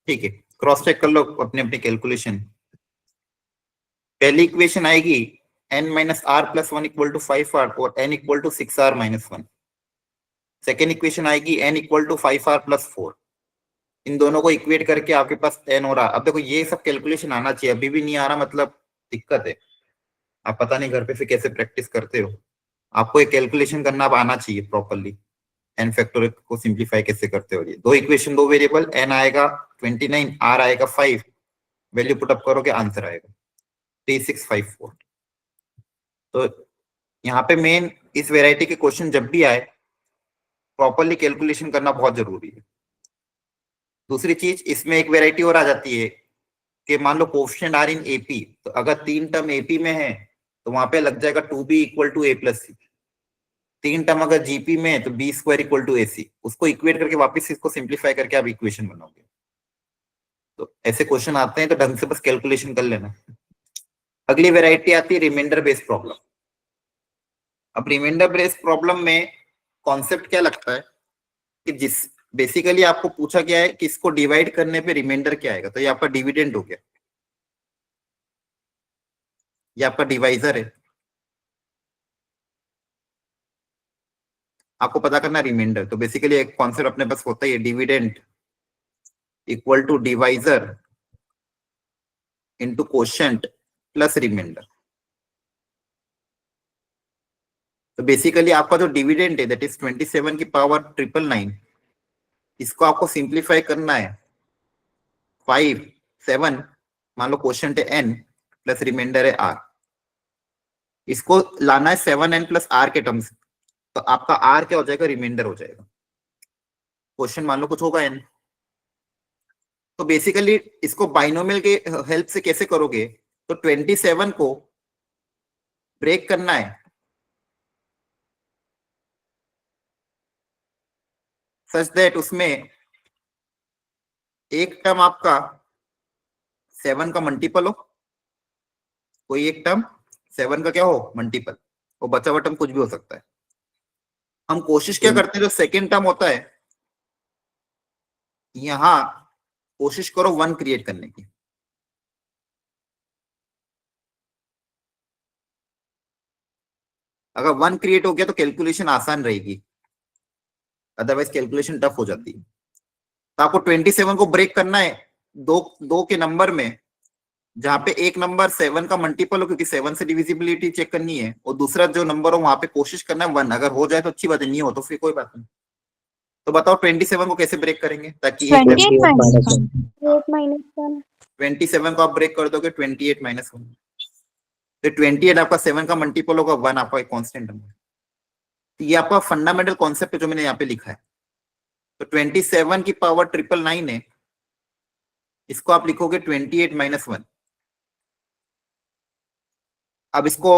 ठीक है, क्रॉस चेक कर लो अपने अपने कैलकुलेशन। पहली इक्वेशन आएगी n-r+1 = 5r और n = 6r-1। सेकेंड इक्वेशन आएगी n = 5r+4। इन दोनों को इक्वेट करके आपके पास n हो रहा। अब देखो ये सब कैलकुलेशन आना चाहिए, अभी भी नहीं आ रहा मतलब दिक्कत है। आप पता नहीं घर पे फिर कैसे प्रैक्टिस करते हो। आपको एक कैलकुलेशन करना अब आना चाहिए प्रॉपरली। एन फैक्टोरियल को सिंप्लीफाई कैसे करते हो। ये दो इक्वेशन, दो वेरिएबल, n आएगा 29, r आएगा 5। वैल्यू पुट अप करोगे आंसर आएगा 3654। तो यहाँ पे मेन इस वेराइटी के क्वेश्चन जब भी आए प्रॉपरली कैलकुलेशन करना बहुत जरूरी है। दूसरी चीज इसमें एक वेराइटी और आ जाती है कि मान लो कोएफिशिएंट आर इन एपी, तो अगर 3 टर्म एपी में है तो वहां पे लग जाएगा 2b = a+c। 3 टर्म अगर जीपी में है तो b² = ac। उसको इक्वेट करके वापस इसको सिंप्लीफाई करके आप इक्वेशन बनाओगे। तो ऐसे क्वेश्चन आते हैं तो ढंग से बस कैलकुलेशन कर लेना। अगली वेराइटी आती है रिमाइंडर बेस्ड प्रॉब्लम। अब रिमाइंडर बेस्ड प्रॉब्लम में कॉन्सेप्ट क्या लगता है कि जिस बेसिकली आपको पूछा गया है कि इसको डिवाइड करने पे रिमाइंडर क्या आएगा। तो ये आपका डिविडेंड हो गया, ये आपका डिवाइजर है। आपको पता करना रिमाइंडर। तो बेसिकली एक कॉन्सेप्ट अपने पास होता है dividend equal to divisor into quotient plus remainder. तो बेसिकली आपका जो डिविडेंड है दैट इज 27⁹⁹⁹। इसको आपको सिंप्लीफाई करना है 5 7, मान लो क्वोशिएंट है n प्लस रिमाइंडर है r। इसको लाना है 7n+r के टर्म्स। तो आपका r क्या हो जाएगा, रिमाइंडर हो जाएगा। क्वेश्चन मान लो कुछ होगा n। तो बेसिकली इसको बाइनोमियल के हेल्प से कैसे करोगे, तो 27 को ब्रेक करना है सच दैट उसमें एक टर्म आपका 7 का मल्टीपल हो, कोई एक टर्म 7 का क्या हो मल्टीपल, और बचा हुआ टर्म कुछ भी हो सकता है। हम कोशिश क्या करते हैं जो सेकेंड टर्म होता है यहां कोशिश करो 1 क्रिएट करने की। अगर 1 क्रिएट हो गया तो कैलकुलेशन आसान रहेगी, अदरवाइज कैलकुलेशन टफ हो जाती है। तो आपको 27 को ब्रेक करना है दो दो के नंबर में, जहां पे एक नंबर 7 का मल्टीपल हो क्योंकि 7 से डिविजिबिलिटी चेक करनी है, और दूसरा जो नंबर हो वहां पे कोशिश करना है 1। अगर हो जाए तो अच्छी बात है, नहीं हो तो फिर कोई बात नहीं। तो बताओ 27 को कैसे ब्रेक करेंगे ताकि एक 28 28 minus माइनस 1. 1। 8 minus 1. 27 को आप ब्रेक कर दोगे 28-1। तो 28 आपका 7 का मल्टीपल होगा, 1 आपका एक कांस्टेंट नंबर। तो ये आपका फंडामेंटल कॉन्सेप्ट है जो मैंने यहाँ पे लिखा है। तो 27 की पावर 999 है, इसको आप लिखोगे 28-1। अब इसको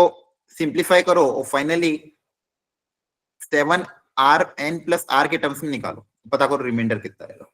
सिंप्लीफाई करो और फाइनली 7r n+r के टर्म्स में निकालो, पता करो रिमाइंडर कितना आएगा।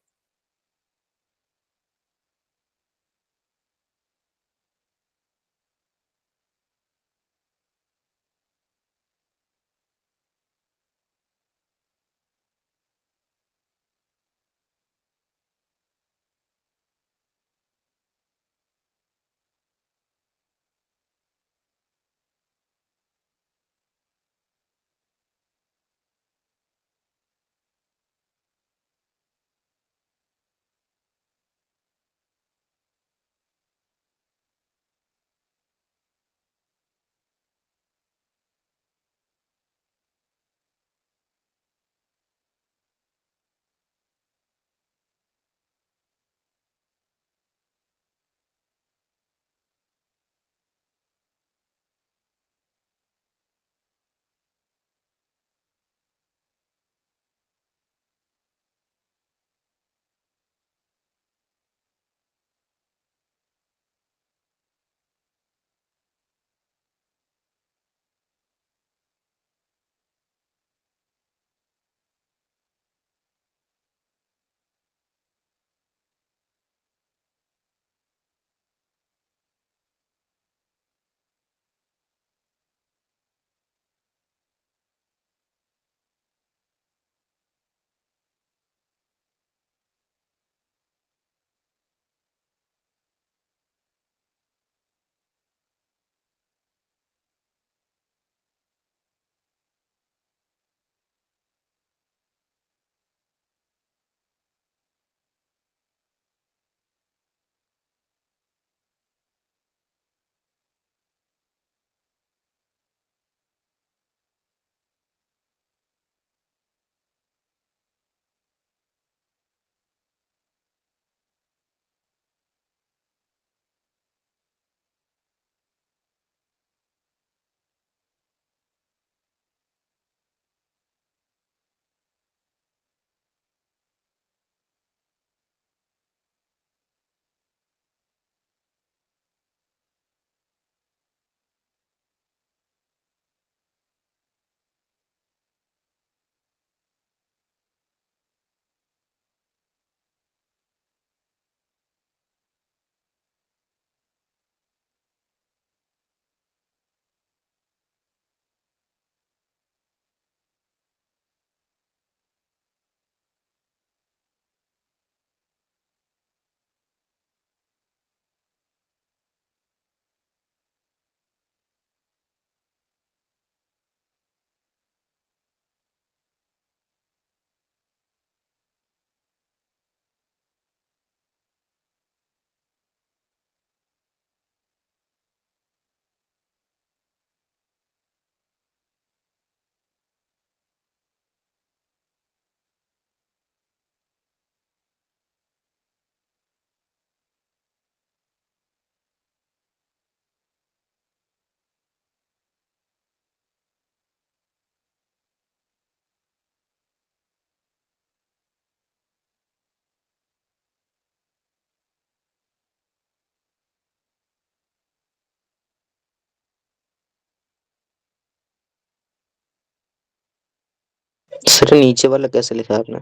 सर नीचे वाला कैसे लिखा है आपने?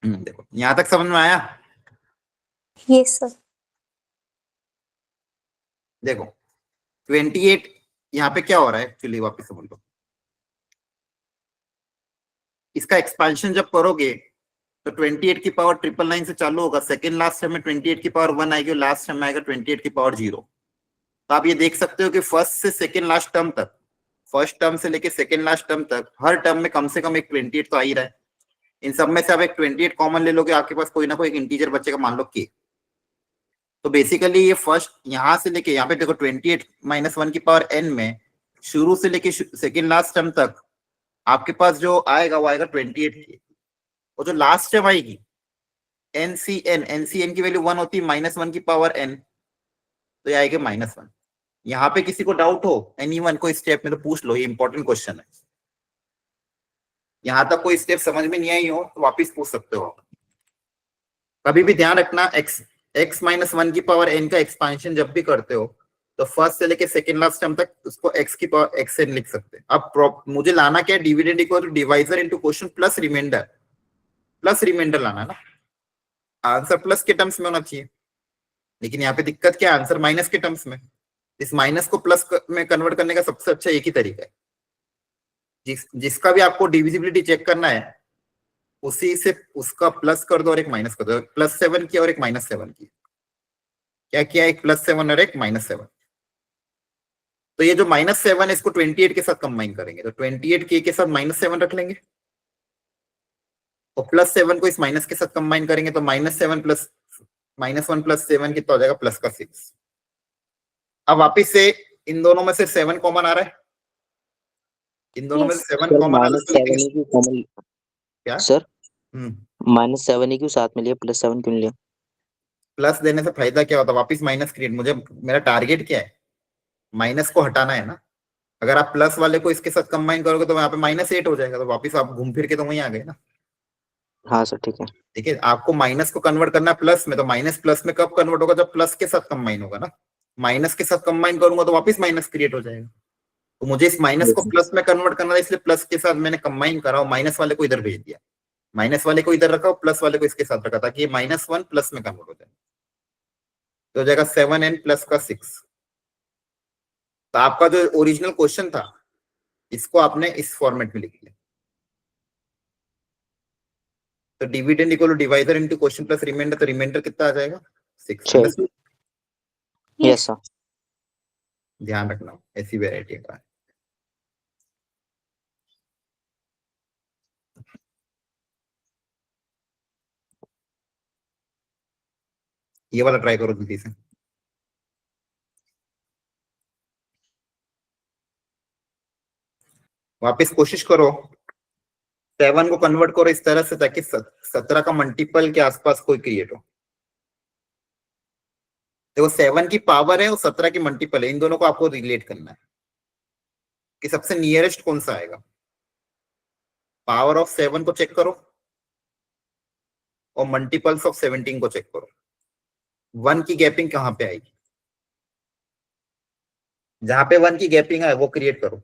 देखो यहाँ तक समझ में आया? Yes sir. देखो 28 यहाँ पे क्या हो रहा है एक्चुअली, वापस समझ लो। इसका एक्सपांशन जब करोगे तो 28 की पावर 999 से चालू होगा, सेकंड लास्ट टर्म में 28 की पावर 1 आएगी, लास्ट टर्म में आएगा 28 की पावर 0। तो आप ये देख सकते हो कि फर्स्ट से सेकंड लास्ट टर्म तक, फर्स्ट टर्म से लेके सेकंड लास्ट टर्म तक हर टर्म में कम से कम एक 28 तो आ ही रहा है। इन सब में से आप एक 28 कॉमन ले लोगे, आपके पास कोई ना कोई एक इंटीजर बचेगा, मान लो के। तो बेसिकली ये फर्स्ट यहां से लेके यहाँ पे देखो 28 माइनस 1 की पावर n में शुरू से लेके सेकंड लास्ट टर्म तक आपके पास जो आएगा वो आएगा 28 की, और जो लास्ट टर्म आएगी एनसीएन की वैल्यू 1 होती है, -1 की पावर n, तो ये आएगा -1। यहाँ पे किसी को डाउट हो एनीवन कोई स्टेप में तो पूछ लो, ये इंपॉर्टेंट क्वेश्चन है। यहाँ तक कोई स्टेप समझ में नहीं आई हो तो वापिस पूछ सकते हो। कभी भी ध्यान रखना x -1 की पावर n का एक्सपांशन जब भी करते हो तो फर्स्ट से लेके सेकंड लास्ट टर्म तक उसको x की पावर xn लिख सकते हैं। अब मुझे लाना क्या है, dividend equal to divisor into quotient plus remainder लाना है ना। आंसर प्लस के टर्म्स में होना चाहिए, लेकिन यहाँ पे दिक्कत क्या है, आंसर माइनस के टर्म्स में। इस माइनस को प्लस में कन्वर्ट करने का सबसे अच्छा एक ही तरीका है, जिसका भी आपको डिविजिबिलिटी चेक करना है उसी से उसका प्लस कर दो और एक माइनस कर दो। +7 किया और एक -7 किया, क्या किया, एक +7 और एक -7। तो ये जो -7 है इसको 28 के साथ कंबाइन करेंगे, तो 28 के साथ -7 रख लेंगे, और +7 को इस माइनस के साथ कंबाइन करेंगे तो -7 प्लस -1 + 7 कितना हो जाएगा, +6। अब वापिस से इन दोनों में से 7 कॉमन आ रहा है, इन दोनों में से 7 सर कॉमन आ रहा है, -7 ही क्यों कॉमन? क्या? सर हम्म -7 ही क्यों साथ में लिया, +7 क्यों लिया? प्लस देने से फायदा क्या होता है, वापिस माइनस क्रिएट, मुझे मेरा टारगेट क्या है, माइनस को हटाना है ना। अगर आप प्लस वाले को इसके साथ कंबाइन करोगे तो वहां पे -8 हो जाएगा, तो वापिस आप घूम फिर के तो वहीं आ गए ना। हाँ सर ठीक है। ठीक है, आपको माइनस को कन्वर्ट करना है प्लस में, तो माइनस प्लस में कब कन्वर्ट होगा, जब प्लस के साथ कंबाइन होगा ना। माइनस के साथ कंबाइन करूंगा तो वापिस माइनस क्रिएट हो जाएगा। तो मुझे इस माइनस को प्लस में कन्वर्ट करना है, इसलिए प्लस के साथ मैंने कंबाइन करा और माइनस वाले को इधर भेज दिया, माइनस वाले को इधर रखा और प्लस वाले को इसके साथ रखा, ताकि ये -1 प्लस में कन्वर्ट हो जाए। तो हो जाएगा 7n प्लस का 6। तो आपका जो ओरिजिनल क्वेश्चन था इसको आपने इस फॉर्मेट में लिख लिया। तो dividend equal to divisor into question plus remainder, तो रिमाइंडर कितना आ जाएगा, 6। चलो यस सर। ध्यान रखना ऐसी वेराइटी का है। ये वाला ट्राई करो जल्दी से। वापस कोशिश करो 7 को कन्वर्ट करो इस तरह से ताकि 17 का मल्टीपल के आसपास कोई क्रिएट हो। देखो 7 की पावर है और 17 की मल्टीपल है, इन दोनों को आपको रिलेट करना है कि सबसे नियरेस्ट कौन सा आएगा। पावर ऑफ 7 को चेक करो और मल्टीपल्स ऑफ 17 को चेक करो, 1 की गैपिंग कहां पे आएगी, जहां पे 1 की गैपिंग है वो क्रिएट करो।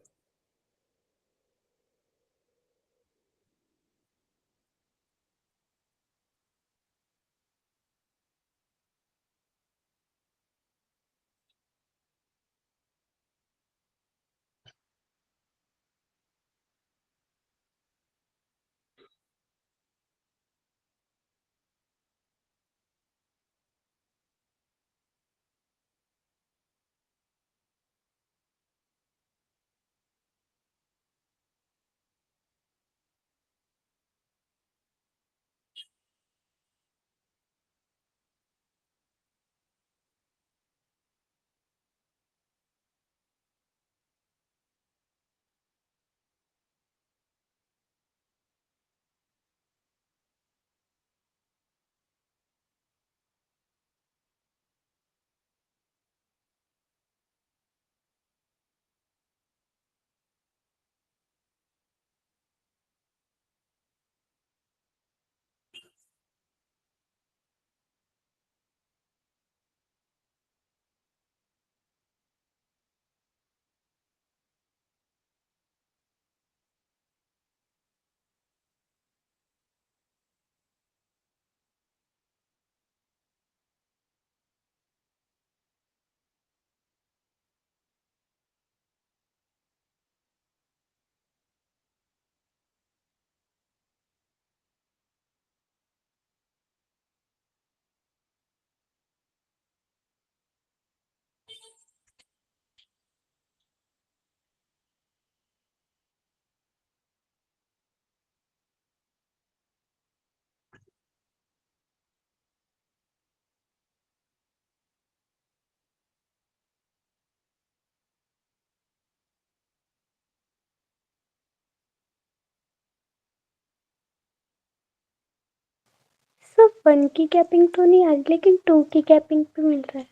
1 की कैपिंग तो नहीं आ रही, लेकिन 2 की कैपिंग पे मिल रहा है।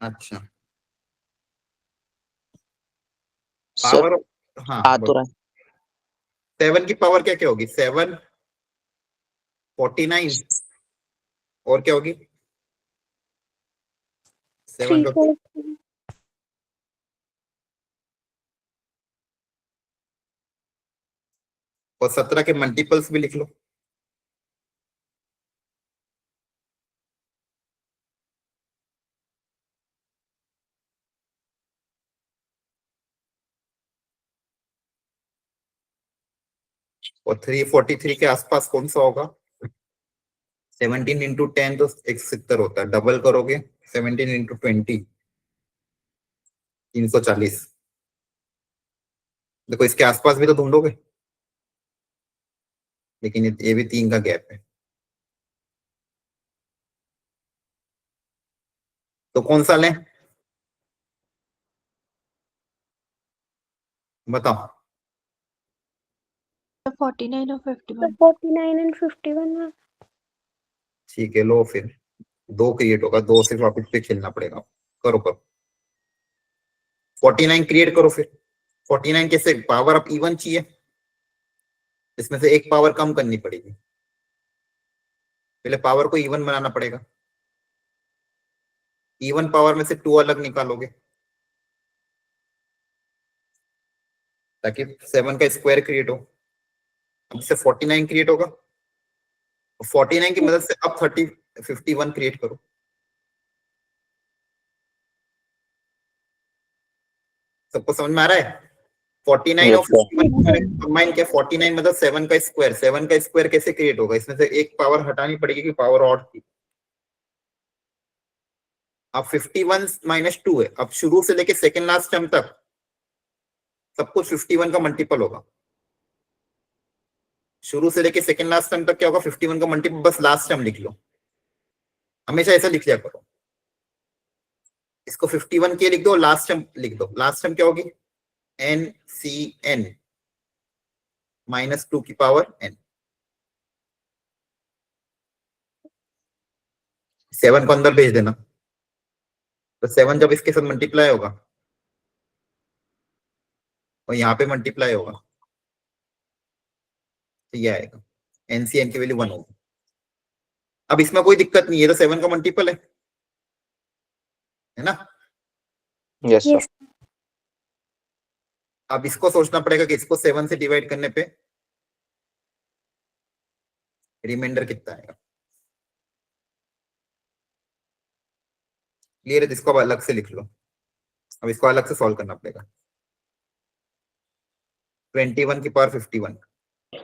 अच्छा, सर पावर, हाँ आ तो बोलो। रहा है। 7 की पावर क्या क्या होगी? 7, 49, और क्या होगी? 7 3 का 4 और 17 के मल्टीपल्स भी लिख लो। और 343 के आसपास कौन सा होगा? 17 इंटू 10 तो 170 होता है, डबल करोगे 17 इंटू 20, 340। देखो इसके आसपास भी तो ढूंढोगे, लेकिन ये भी 3 का गैप है। तो कौन सा लें, बताओ। 49 और 51। 49 एंड 51 में। ठीक है, लो फिर 2 क्रिएट होगा, 2 से वापस पे खेलना पड़ेगा। करो करो, 49 क्रिएट करो फिर। 49 कैसे? पावर अब इवन चाहिए, इसमें से एक पावर कम करनी पड़ेगी, पहले पावर को इवन बनाना पड़ेगा। इवन पावर में से 2 अलग निकालोगे, ताकि 7 का स्क्वायर क्रिएट हो। अब इससे 49 क्रिएट होगा, 49 की मदद से अब 51 क्रिएट करो। सबको समझ में आ रहा है? 49 और यस सर। 51 कंबाइन किया, 49 मतलब 7 का स्क्वायर। 7 का स्क्वायर कैसे क्रिएट होगा? इसमें से एक पावर हटानी पड़ेगी कि पावर ऑड थी। अब 51 माइनस 2 है, अब शुरू से लेके सेकेंड लास्ट टर्म तक सब कुछ 51 का मल्टीपल होगा। शुरू से लेके सेकेंड लास्ट टर्म तक क्या होगा? 51 का मल्टीपल। बस लास्ट टर्म लिख लो, हमेशा ऐसा लिख लिया करो। इसको 51 के लिख दो, लास्ट टर्म लिख दो। लास्ट टर्म क्या होगी? एन सी एन माइनस 2 की पावर एन। 7 को अंदर भेज देना, तो 7 जब इसके साथ मल्टीप्लाई होगा और यहाँ पे मल्टीप्लाई होगा, तो ये आएगा, एनसीएन की वैल्यू 1 होगी। अब इसमें कोई दिक्कत नहीं है, तो 7 का मल्टीपल है ना? Yes sir. यस। अब इसको सोचना पड़ेगा कि इसको 7 से डिवाइड करने पे रिमाइंडर कितना आएगा। क्लियर है? तो इसको अब अलग से लिख लो। अब इसको अलग से सॉल्व करना पड़ेगा। 21 की पावर 51।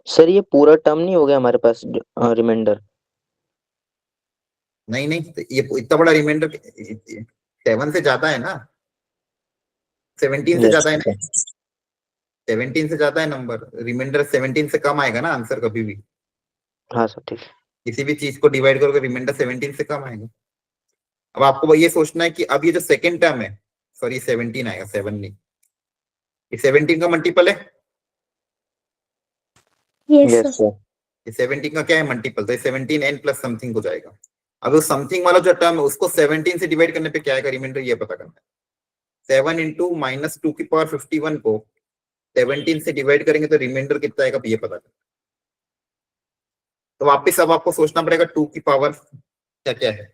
सर ये पूरा टर्म नहीं हो गया हमारे पास रिमाइंडर? नहीं नहीं, तो ये इतना बड़ा रिमाइंडर 7 से ज्यादा है ना, 17 से यस ज्यादा है ना, सर। 17 से ज्यादा है नंबर। रिमाइंडर 17 से कम आएगा ना आंसर कभी भी। हाँ सर ठीक है। किसी भी चीज को डिवाइड करोगे रिमाइंडर 17 से कम आएगा। अब आपको ये सोचना है कि अब ये जो सेकेंड टर्म है, सॉरी 17 आएगा, 7 नहीं, ये 17 का मल्टीपल है। Yes yes sir. सर। ये 17 का क्या है? मल्टीपल। तो ये 17 n प्लस समथिंग हो जाएगा। अब उस समथिंग वाला जो टर्म है उसको 17 से डिवाइड करने पे क्या आएगा रिमाइंडर, ये पता करना है। 7 इंटू माइनस 2 की पावर 51 को 17 से डिवाइड करेंगे तो रिमाइंडर कितना आएगा, ये पता करना है। तो वापिस अब आपको सोचना पड़ेगा 2 की पावर क्या क्या है,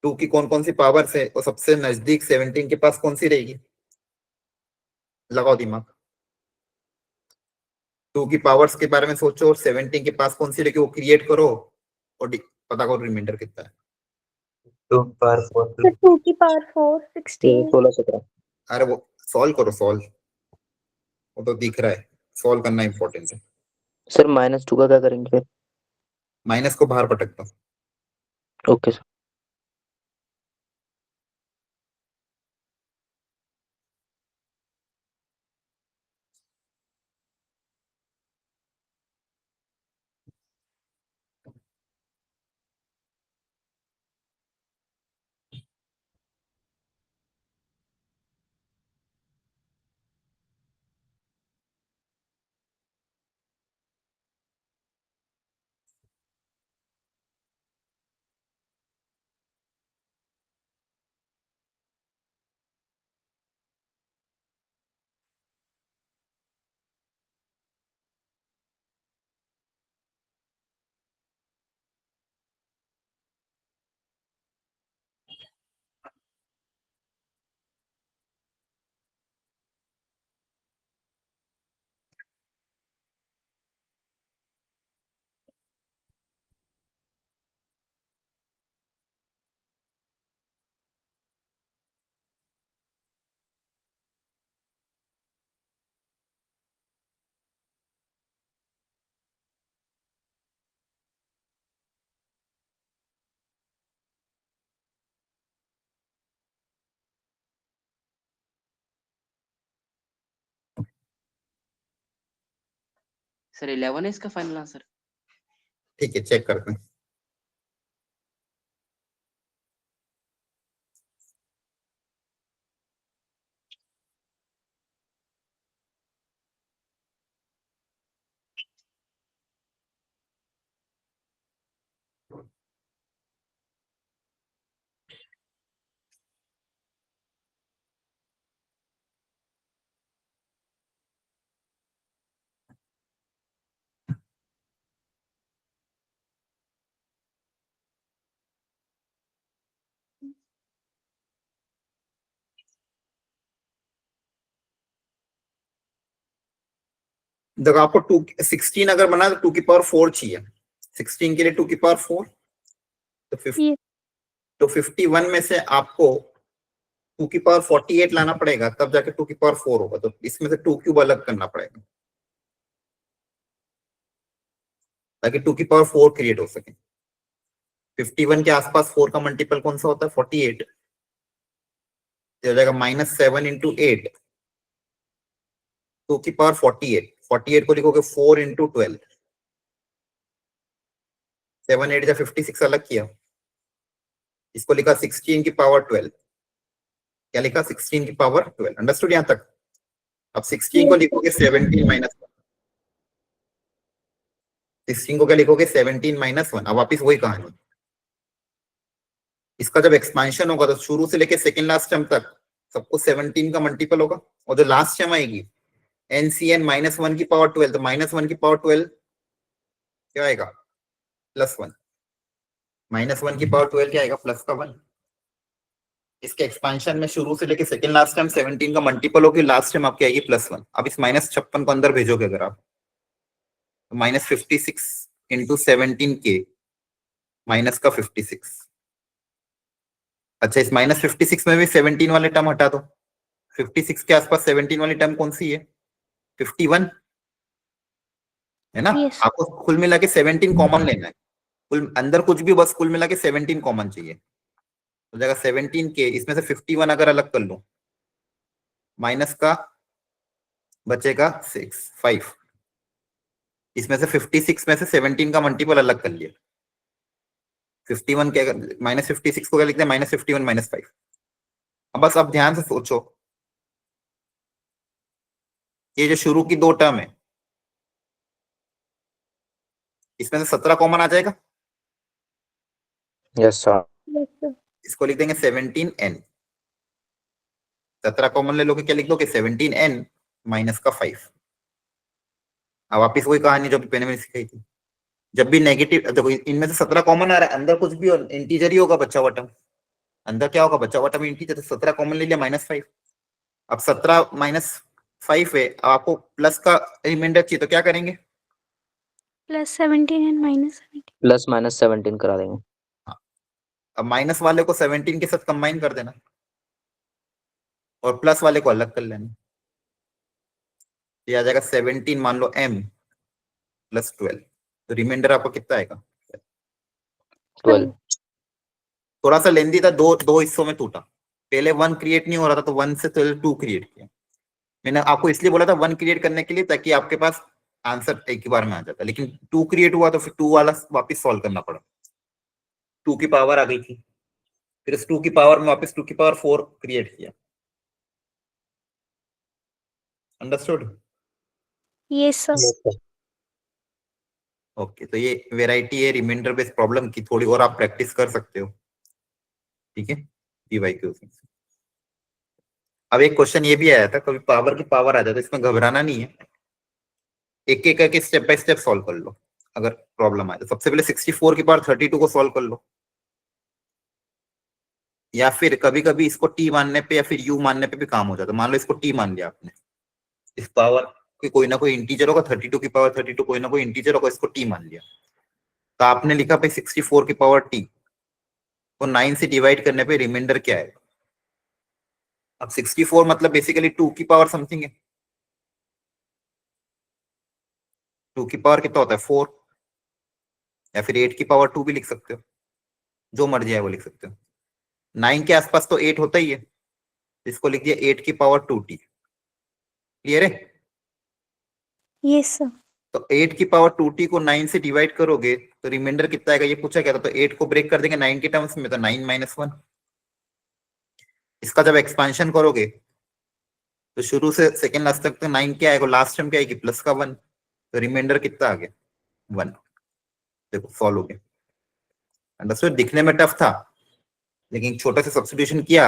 2 की कौन कौन सी पावर है, और सबसे नजदीक 17 के पास कौन सी रहेगी। लगाओ दिमाग, 2 की पावर्स के बारे में सोचो और 17 के पास कौन सी रहेगी वो क्रिएट करो, और पता करो रिमाइंडर कितना है। 2 पर 4 सर 2 की पावर 4 16। 16 17। अरे वो सॉल्व करो, सॉल्व, वो तो दिख रहा है, सॉल्व करना इंपॉर्टेंट है। सर -2 का क्या करेंगे फिर? माइनस को बाहर पटक दो। Okay sir. सर 11 है इसका फाइनल आंसर। ठीक है, चेक करते हैं। देखो आपको 16 अगर बना तो 2 की पावर 4 चाहिए। 16 के लिए 2 की पावर 4, तो 50 Yes. तो 51 में से आपको 2 की पावर 48 लाना पड़ेगा, तब जाके 2 की पावर 4 होगा। तो इसमें से 2 क्यूब अलग करना पड़ेगा ताकि 2 की पावर 4 क्रिएट हो सके। 51 के आसपास 4 का मल्टीपल कौन सा होता है? 48। तो हो जाएगा -7 × 8, 2 की पावर 48। 48 को लिखोगे 4 × 12, 7 8 या 56 अलग किया, इसको लिखा 16 की पावर 12। क्या लिखा? 16 की पावर 12। अंडरस्टूड यहां तक? अब 16 को लिखोगे 17 -1। 16 को क्या लिखोगे? 17 -1। अब वापिस वही कहानी। इसका जब एक्सपांशन होगा तो शुरू से लेके सेकेंड लास्ट टर्म तक सबको 17 का मल्टीपल होगा, और जो लास्ट टर्म आएगी NCN -1 की पावर 12, तो -1 की पावर 12 क्या आएगा? +1। -1 की पावर 12 क्या आएगा? +1। इसके एक्सपांशन में शुरू से लेके सेकेंड लास्ट टाइम 17 का मल्टीपल होगी, लास्ट टाइम आपकी आएगी +1। अब इस -56 को अंदर भेजोगे अगर आप, तो -56 × 17K -56। अच्छा, इस -56 में भी 17 वाले टर्म हटा दो। 56 के आसपास 17 वाली टर्म कौन सी है? 51 है ना? Yes. आपको कुल मिला के 17 कॉमन लेना है। कुल अंदर कुछ भी, बस कुल मिला के 17 कॉमन चाहिए। तो जाएगा 17K, इसमें से 51 अगर अलग कर लो, माइनस का बचेगा 5। इसमें से 56 में से 17 का मल्टीपल अलग कर लिया। 51 के -56 को क्या लिखते हैं? -51 -5। अब बस अब ध्यान से सोचो, ये जो शुरू की 2 टर्म है, इसमें से 17 कॉमन आ जाएगा। Yes sir. Yes, sir. इसको लिख देंगे 17N। 17 कॉमन ले लोगे, क्या लिख दोगे? 17N -5। अब वापिस वही कहानी जो मैंने में सिखाई थी। जब भी नेगेटिव, देखो इनमें से 17 कॉमन आ रहा है, अंदर कुछ भी इंटीजर ही होगा बच्चा हुआ टर्म। अंदर क्या होगा? बच्चा हुआ टर्म इंटीजर। 17 कॉमन ले लिया, -5। अब 17 -5 है, अब आपको प्लस का रिमाइंडर चाहिए, तो क्या करेंगे? +17 and -17. +-17 करा देंगे। अब माइनस वाले को 17 के साथ कंबाइन कर देना और प्लस वाले को अलग कर लेना। ये आ जाएगा 17 मान लो M +12, तो रिमाइंडर आपको कितना आएगा? 12। थोड़ा सा लेंदी था, दो हिस्सों में टूटा। पहले 1 क्रिएट नहीं हो रहा था, तो 1 से 2 क्रिएट किया। मैंने आपको इसलिए बोला था 1 क्रिएट करने के लिए, ताकि आपके पास आंसर एक ही बार में आ जाता। लेकिन 2 क्रिएट हुआ तो फिर 2 वाला वापस सॉल्व करना पड़ा। 2 की पावर आ गई थी, फिर इस 2 की पावर में वापस 2 की पावर 4 क्रिएट किया। अंडरस्टूड? Yes, sir. ओके, तो ये वेराइटी है रिमाइंडर बेस्ड प्रॉब्लम की, थोड़ी और आप प्रैक्टिस कर सकते हो। ठीक है, PYQ से। अब एक क्वेश्चन ये भी आया था, कभी पावर की पावर आ जाता है, इसमें घबराना नहीं है, एक एक करके स्टेप बाय स्टेप सॉल्व कर लो। अगर प्रॉब्लम आए तो सबसे पहले 64 की पावर 32 को सॉल्व कर लो, या फिर कभी कभी इसको T मानने पे या फिर U मानने पे भी काम हो जाता है। मान लो इसको T मान लिया आपने, इस पावर के कोई ना कोई इंटीजर होगा, 32 की पावर 32 कोई ना कोई इंटीजर होगा, इसको T मान लिया, तो आपने लिखा भाई 64 की पावर T को 9 से डिवाइड करने पे रिमाइंडर क्या है? अब 64 मतलब बेसिकली 2 की पावर समथिंग है। 2 की पावर कितना होता है? 4, या फिर 8 की पावर 2 भी लिख सकते हो, जो मर्जी है वो लिख सकते हो। 9 के आसपास तो 8 होता ही है, इसको लिख दिया 8 की पावर 2T। क्लियर है? Yes, sir. तो 8 की पावर 2t को 9 से डिवाइड करोगे तो रिमाइंडर कितना आएगा, ये पूछा गया था। तो 8 को ब्रेक कर देंगे 9 के टर्म्स में, तो 9 - 1। इसका जब एक्सपांशन करोगे तो शुरू से सेकंड लास्ट तक तो 9 क्या आएगा, लास्ट टर्म क्या आएगी, प्लस का 1, तो रिमाइंडर कितना आ गया, 1। देखो सॉल्व हो गया। अंडरस्टूड। दिखने में टफ था लेकिन छोटा सा सब्स्टिट्यूशन किया,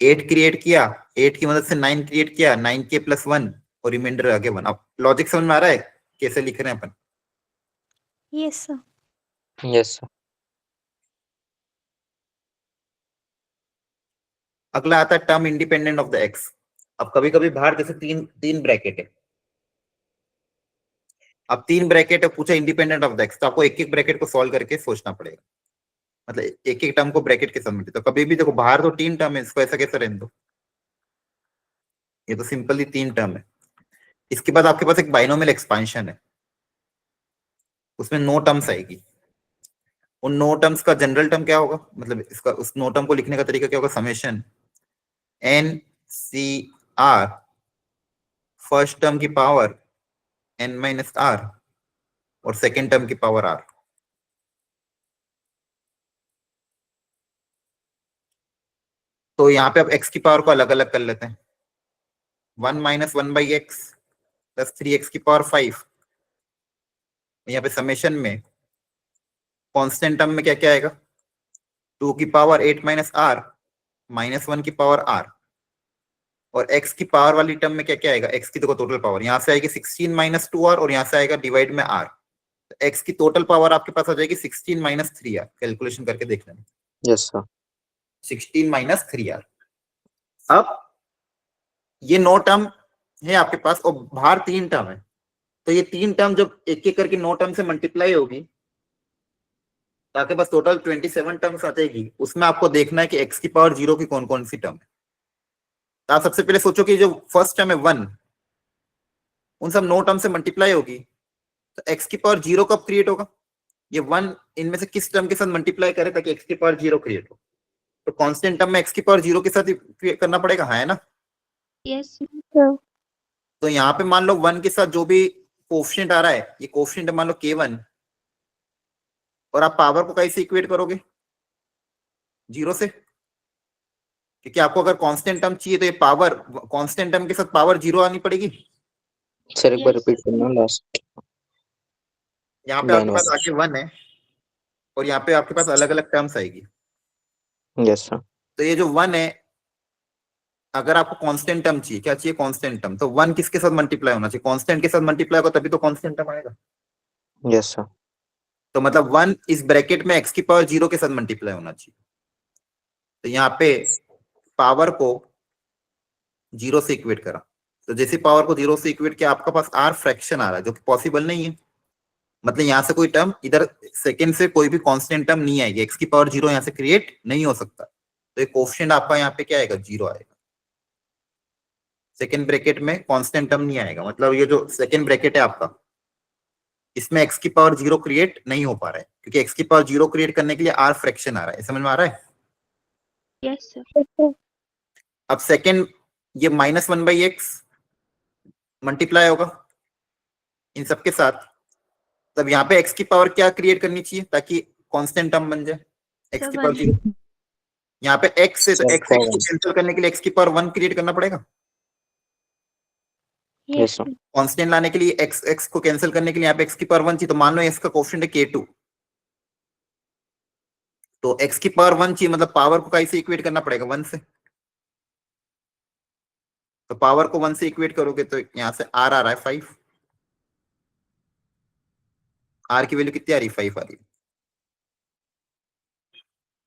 8 क्रिएट किया, 8 की मदद से 9 क्रिएट किया, 9 के प्लस 1 और रिमाइंडर आ गया 1। अब लॉजिक समझ में आ रहा है कैसे लिख रहे हैं अपन? Yes, sir. Yes sir. अगला आता है term independent of the x. अब कभी कभी बाहर जैसे तीन ब्रैकेट है, अब 3 ब्रैकेट है, पूछा इंडिपेंडेंट ऑफ द एक्स, तो आपको एक एक ब्रैकेट को सॉल्व करके सोचना पड़ेगा, मतलब एक एक टर्म को ब्रैकेट के साथ। तो कभी भी देखो बाहर तो 3 टर्म है, इसको ऐसा कैसे रहने दो, ये तो सिंपली 3 टर्म है। इसके बाद आपके पास एक बाइनोमियल एक्सपांशन है, उसमें 9 टर्म्स आएगी। उन 9 टर्म्स का जनरल टर्म क्या होगा, मतलब इसका उस 9 टर्म को लिखने का तरीका क्या होगा, summation N C R first term की पावर n - r और सेकेंड टर्म की पावर r। तो यहाँ पे अब x की पावर को अलग अलग कर लेते हैं, 1 - 1/x प्लस 3x की पावर 5। यहाँ पे समेशन में कांस्टेंट टर्म में क्या क्या आएगा, 2 की पावर 8 - r माइनस 1 की पावर r, और x की पावर वाली टर्म में क्या क्या आएगा, x की तो टोटल पावर यहाँ से आएगी 16 - 2r और यहाँ से आएगा डिवाइड में r। तो x की टोटल पावर आपके पास आ जाएगी 16 - 3r। कैलकुलेशन करके देख लेना, यस सर। 16 - 3r। अब ये 9 टर्म है आपके पास और बाहर 3 टर्म है, तो ये 3 टर्म जब एक एक करके 9 टर्म से मल्टीप्लाई होगी तो आपके पास टोटल 27 टर्म्स आ जाएगी। उसमें आपको देखना है कि x की पावर 0 की कौन कौन सी टर्म है। तो आप सबसे पहले सोचो कि जो फर्स्ट टर्म है 1, उन सब 9 टर्म से मल्टीप्लाई होगी, तो x की पावर 0 कब क्रिएट होगा, ये 1 इनमें से किस टर्म के साथ मल्टीप्लाई करे ताकि x की पावर 0 क्रिएट हो। तो कांस्टेंट टर्म में x की पावर 0 के साथ ही करना पड़ेगा, है ना। Yes, sir. तो यहाँ पे मान लो 1 के साथ जो भी कोफिशिएंट आ रहा है, ये कोफिशिएंट मान लो k1, और आप पावर को कैसे इक्वेट करोगे, 0 से, क्योंकि आपको अगर कांस्टेंट टर्म चाहिए तो ये पावर कांस्टेंट टर्म के साथ पावर 0 आनी पड़ेगी। सर एक बार Yes, रिपीट करना लास्ट यहाँ पे लाइन आपके पास आगे 1 है और यहाँ पे आपके पास अलग अलग टर्म्स आएगी। Yes sir. तो ये जो 1 है, अगर आपको कांस्टेंट टर्म चाहिए, क्या चाहिए, कांस्टेंट टर्म, तो 1 किसके साथ मल्टीप्लाई होना चाहिए, कांस्टेंट के साथ मल्टीप्लाई होगा तभी तो कांस्टेंट टर्म आएगा। Yes sir. तो मतलब 1 इस ब्रैकेट में x की पावर 0 के साथ मल्टीप्लाई होना चाहिए। तो यहाँ पे पावर को 0 से इक्वेट करा, तो जैसे पावर को 0 से इक्वेट किया आपका पास r फ्रैक्शन आ रहा है, जो कि पॉसिबल नहीं है। मतलब यहाँ से कोई टर्म, इधर सेकंड से कोई भी कांस्टेंट टर्म नहीं आएगी, x की पावर 0 यहाँ से क्रिएट नहीं हो सकता। तो ये कोफिशिएंट आपका यहाँ पे क्या आएगा, 0 आएगा। सेकेंड ब्रैकेट में कांस्टेंट टर्म नहीं आएगा, मतलब ये जो सेकेंड ब्रैकेट है आपका, इसमें x की पावर 0 क्रिएट नहीं हो पा रहा है, क्योंकि x की पावर 0 क्रिएट करने के लिए r फ्रैक्शन आ रहा है। समझ में आ रहा है? yes, sir. अब सेकेंड ये -1/x मल्टीप्लाई होगा इन सबके साथ, तब यहाँ पे x की पावर क्या क्रिएट करनी चाहिए ताकि कांस्टेंट टर्म बन जाए, x की पावर 0। यहाँ पे x से, तो x को कैंसिल करने के लिए x की पावर 1 क्रिएट करना पड़ेगा। Yes, sir. sir. कांस्टेंट लाने के लिए x को कैंसिल करने के लिए यहाँ पे x की पावर 1 चाहिए। तो मान लो x का कोफिशिएंट है k2, तो x की पावर 1 चाहिए, मतलब पावर को कैसे इक्वेट करना पड़ेगा, 1 से। तो पावर को 1 से इक्वेट करोगे तो यहाँ से r आ रहा है 5, r की वैल्यू कितनी आ रही है, 5 आ रही है।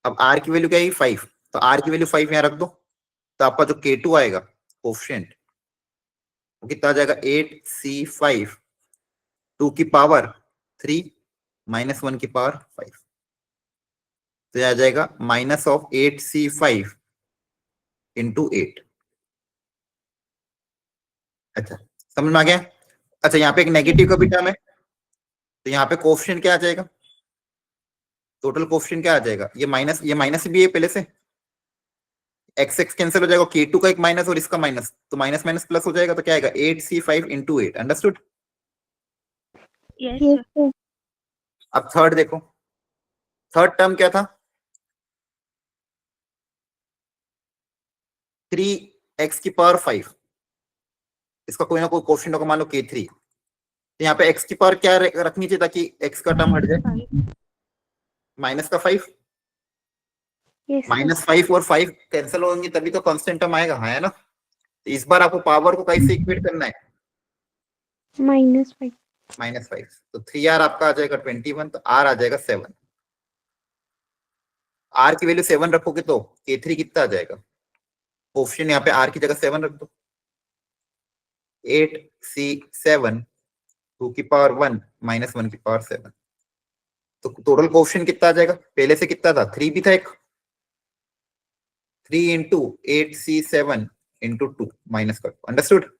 अब r की वैल्यू क्या है, 5, तो r की वैल्यू 5 यहाँ रख दो, तो आपका जो k2 आएगा कोफिशिएंट वो कितना आ जाएगा, 8c5 2 की पावर 3 माइनस 1 की पावर 5, तो आ जाएगा -8c5 इंटू 8। अच्छा समझ में आ गया। अच्छा यहाँ पे एक नेगेटिव का भी टर्म है, तो यहाँ पे कोफिशिएंट क्या आ जाएगा, टोटल कोफिशिएंट क्या आ जाएगा, ये माइनस भी है पहले से, एक्स एक्स कैंसिल हो जाएगा, k2 का एक माइनस और इसका माइनस, तो माइनस माइनस प्लस हो जाएगा, तो क्या आएगा 8c5 into 8। Understood. Yes, sir. अब थर्ड देखो, थर्ड टर्म क्या था, 3x की पावर 5, इसका कोई ना कोई कोफिशिएंट होगा, मान लो k3, तो यहाँ पे x की पावर क्या रखनी चाहिए ताकि x का टर्म हट जाए, माइनस का 5, Yes, sir. -5 और 5 कैंसिल होंगे तभी तो कांस्टेंट टर्म आएगा, हाँ है ना। तो इस बार आपको पावर को कैसे इक्वेट करना है, -5. -5, तो 3r आपका आ जाएगा 21, तो r आ जाएगा 7, r की वैल्यू 7 रखोगे तो k3 कितना आ जाएगा, ऑप्शन यहाँ पे r की जगह 7 रख दो, 8c7 2 की पावर 1 -1 की पावर 7, तो टोटल कोएफिशिएंट कितना आ जाएगा, पहले से कितना था, 3 भी था एक, 3 इंटू 8c7 इंटू 2 माइनस कर, understood.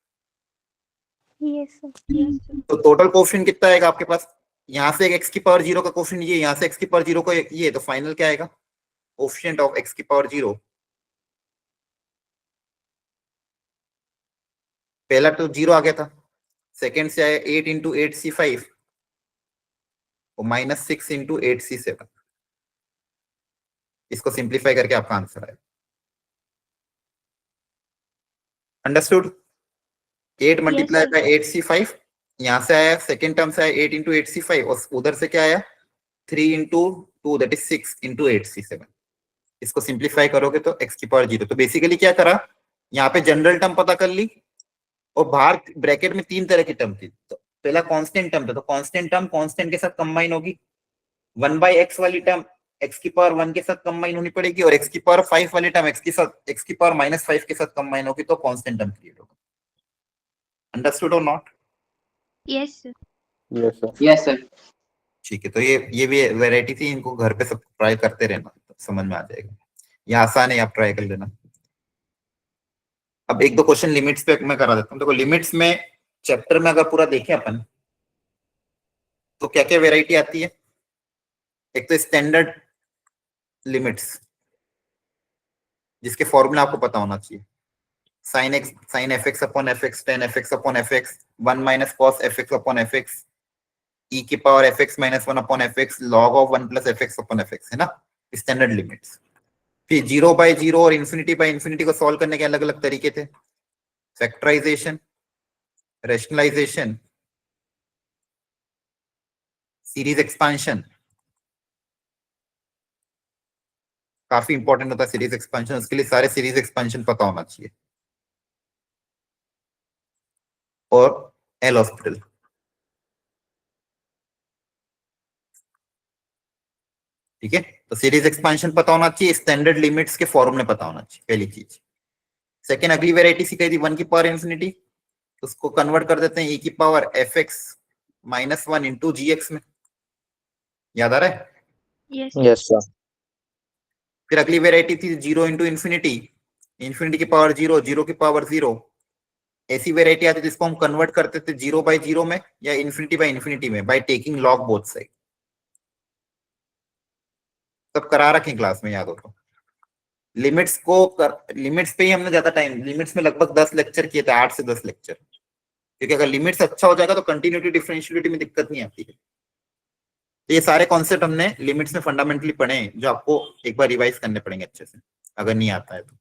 Yes, sir. Yes, sir. तो टोटल कोएफिशिएंट कितना आएगा आपके पास, यहाँ से x की पावर 0 का कोएफिशिएंट ये, यहाँ से x की पावर 0 का ये, तो फाइनल क्या आएगा, कोएफिशिएंट ऑफ x की पावर 0, पहला तो 0 आ गया था, सेकंड से आया 8 इंटू 8c5 और -6 इंटू 8c7, इसको सिंप्लीफाई करके आपका आंसर आएगा, understood. 8 multiply sir. Bye 8c5, यहाँ से आया सेकेंड टर्म से आया 8 इंटू 8c5 और उधर से क्या आया 3 into 2 that is 6 into 8c7, इसको सिंप्लीफाई करोगे तो x की पावर 0। तो बेसिकली क्या करा, यहाँ पे जनरल टर्म पता कर ली और बाहर ब्रैकेट में 3 तरह की टर्म थी, तो पहला कांस्टेंट टर्म था, तो कांस्टेंट टर्म कांस्टेंट के साथ कंबाइन होगी, 1/x वाली टर्म x की पावर 1 के साथ कंबाइन होनी पड़ेगी और x की पावर 5 वाली टर्म x की पावर -5 के साथ कंबाइन होगी, तो कांस्टेंट टर्म क्रिएट होगा, अंडरस्टूड और not. Yes, sir. Yes, sir. Yes sir. ठीक है, तो ये भी वैरायटी थी, इनको घर पे सब ट्राई करते रहना, तो समझ में आ जाएगा, ये आसान है, आप ट्राई कर लेना। अब एक दो क्वेश्चन लिमिट्स पे मैं करा देता हूँ। देखो लिमिट्स में चैप्टर में अगर पूरा देखें अपन तो क्या क्या वैरायटी आती है, एक तो स्टैंडर्ड लिमिट्स जिसके फॉर्मूला आपको पता होना चाहिए, sin fx upon fx, tan fx upon fx, 1 minus cos fx upon fx, e की power fx minus 1 upon fx, log of 1 plus fx upon fx, है ना, स्टैंडर्ड लिमिट्स। फिर 0/0 और ∞/∞ को सॉल्व करने के अलग अलग तरीके थे, फैक्टराइजेशन, रैशनलाइजेशन, सीरीज एक्सपांशन, काफी इंपॉर्टेंट होता है सीरीज एक्सपांशन, उसके लिए सारे सीरीज एक्सपांशन पता होना चाहिए, और एल हॉस्पिटल। ठीक है, तो सीरीज एक्सपांशन पता होना चाहिए, स्टैंडर्ड लिमिट्स के फॉर्मूले पता होना चाहिए, पहली चीज। सेकेंड, अगली वेराइटी सिखाई थी 1 की पावर इन्फिनिटी, उसको कन्वर्ट कर देते हैं e की पावर fx -1 इंटू gx में, याद आ रहा है। Yes, Yes, sir. फिर अगली वेराइटी थी 0 इंटू इन्फिनिटी, इन्फिनिटी की पावर 0, 0 की पावर 0, ऐसी वेराइटी आती है जिसको हम कन्वर्ट करते थे 0/0 में या ∞/∞ में by taking log both side, सब करा रखें क्लास में, याद हो तो। लिमिट्स पे ही हमने ज्यादा टाइम, लिमिट्स में लगभग 10 लेक्चर किए थे, 8 से 10 लेक्चर, क्योंकि अगर लिमिट्स अच्छा हो जाएगा तो कंटिन्यूटी डिफरेंशियलिटी में दिक्कत नहीं आती है। तो ये सारे कॉन्सेप्ट हमने लिमिट्स में फंडामेंटली पढ़े हैं, जो आपको एक बार रिवाइज करने पड़ेंगे अच्छे से अगर नहीं आता है तो।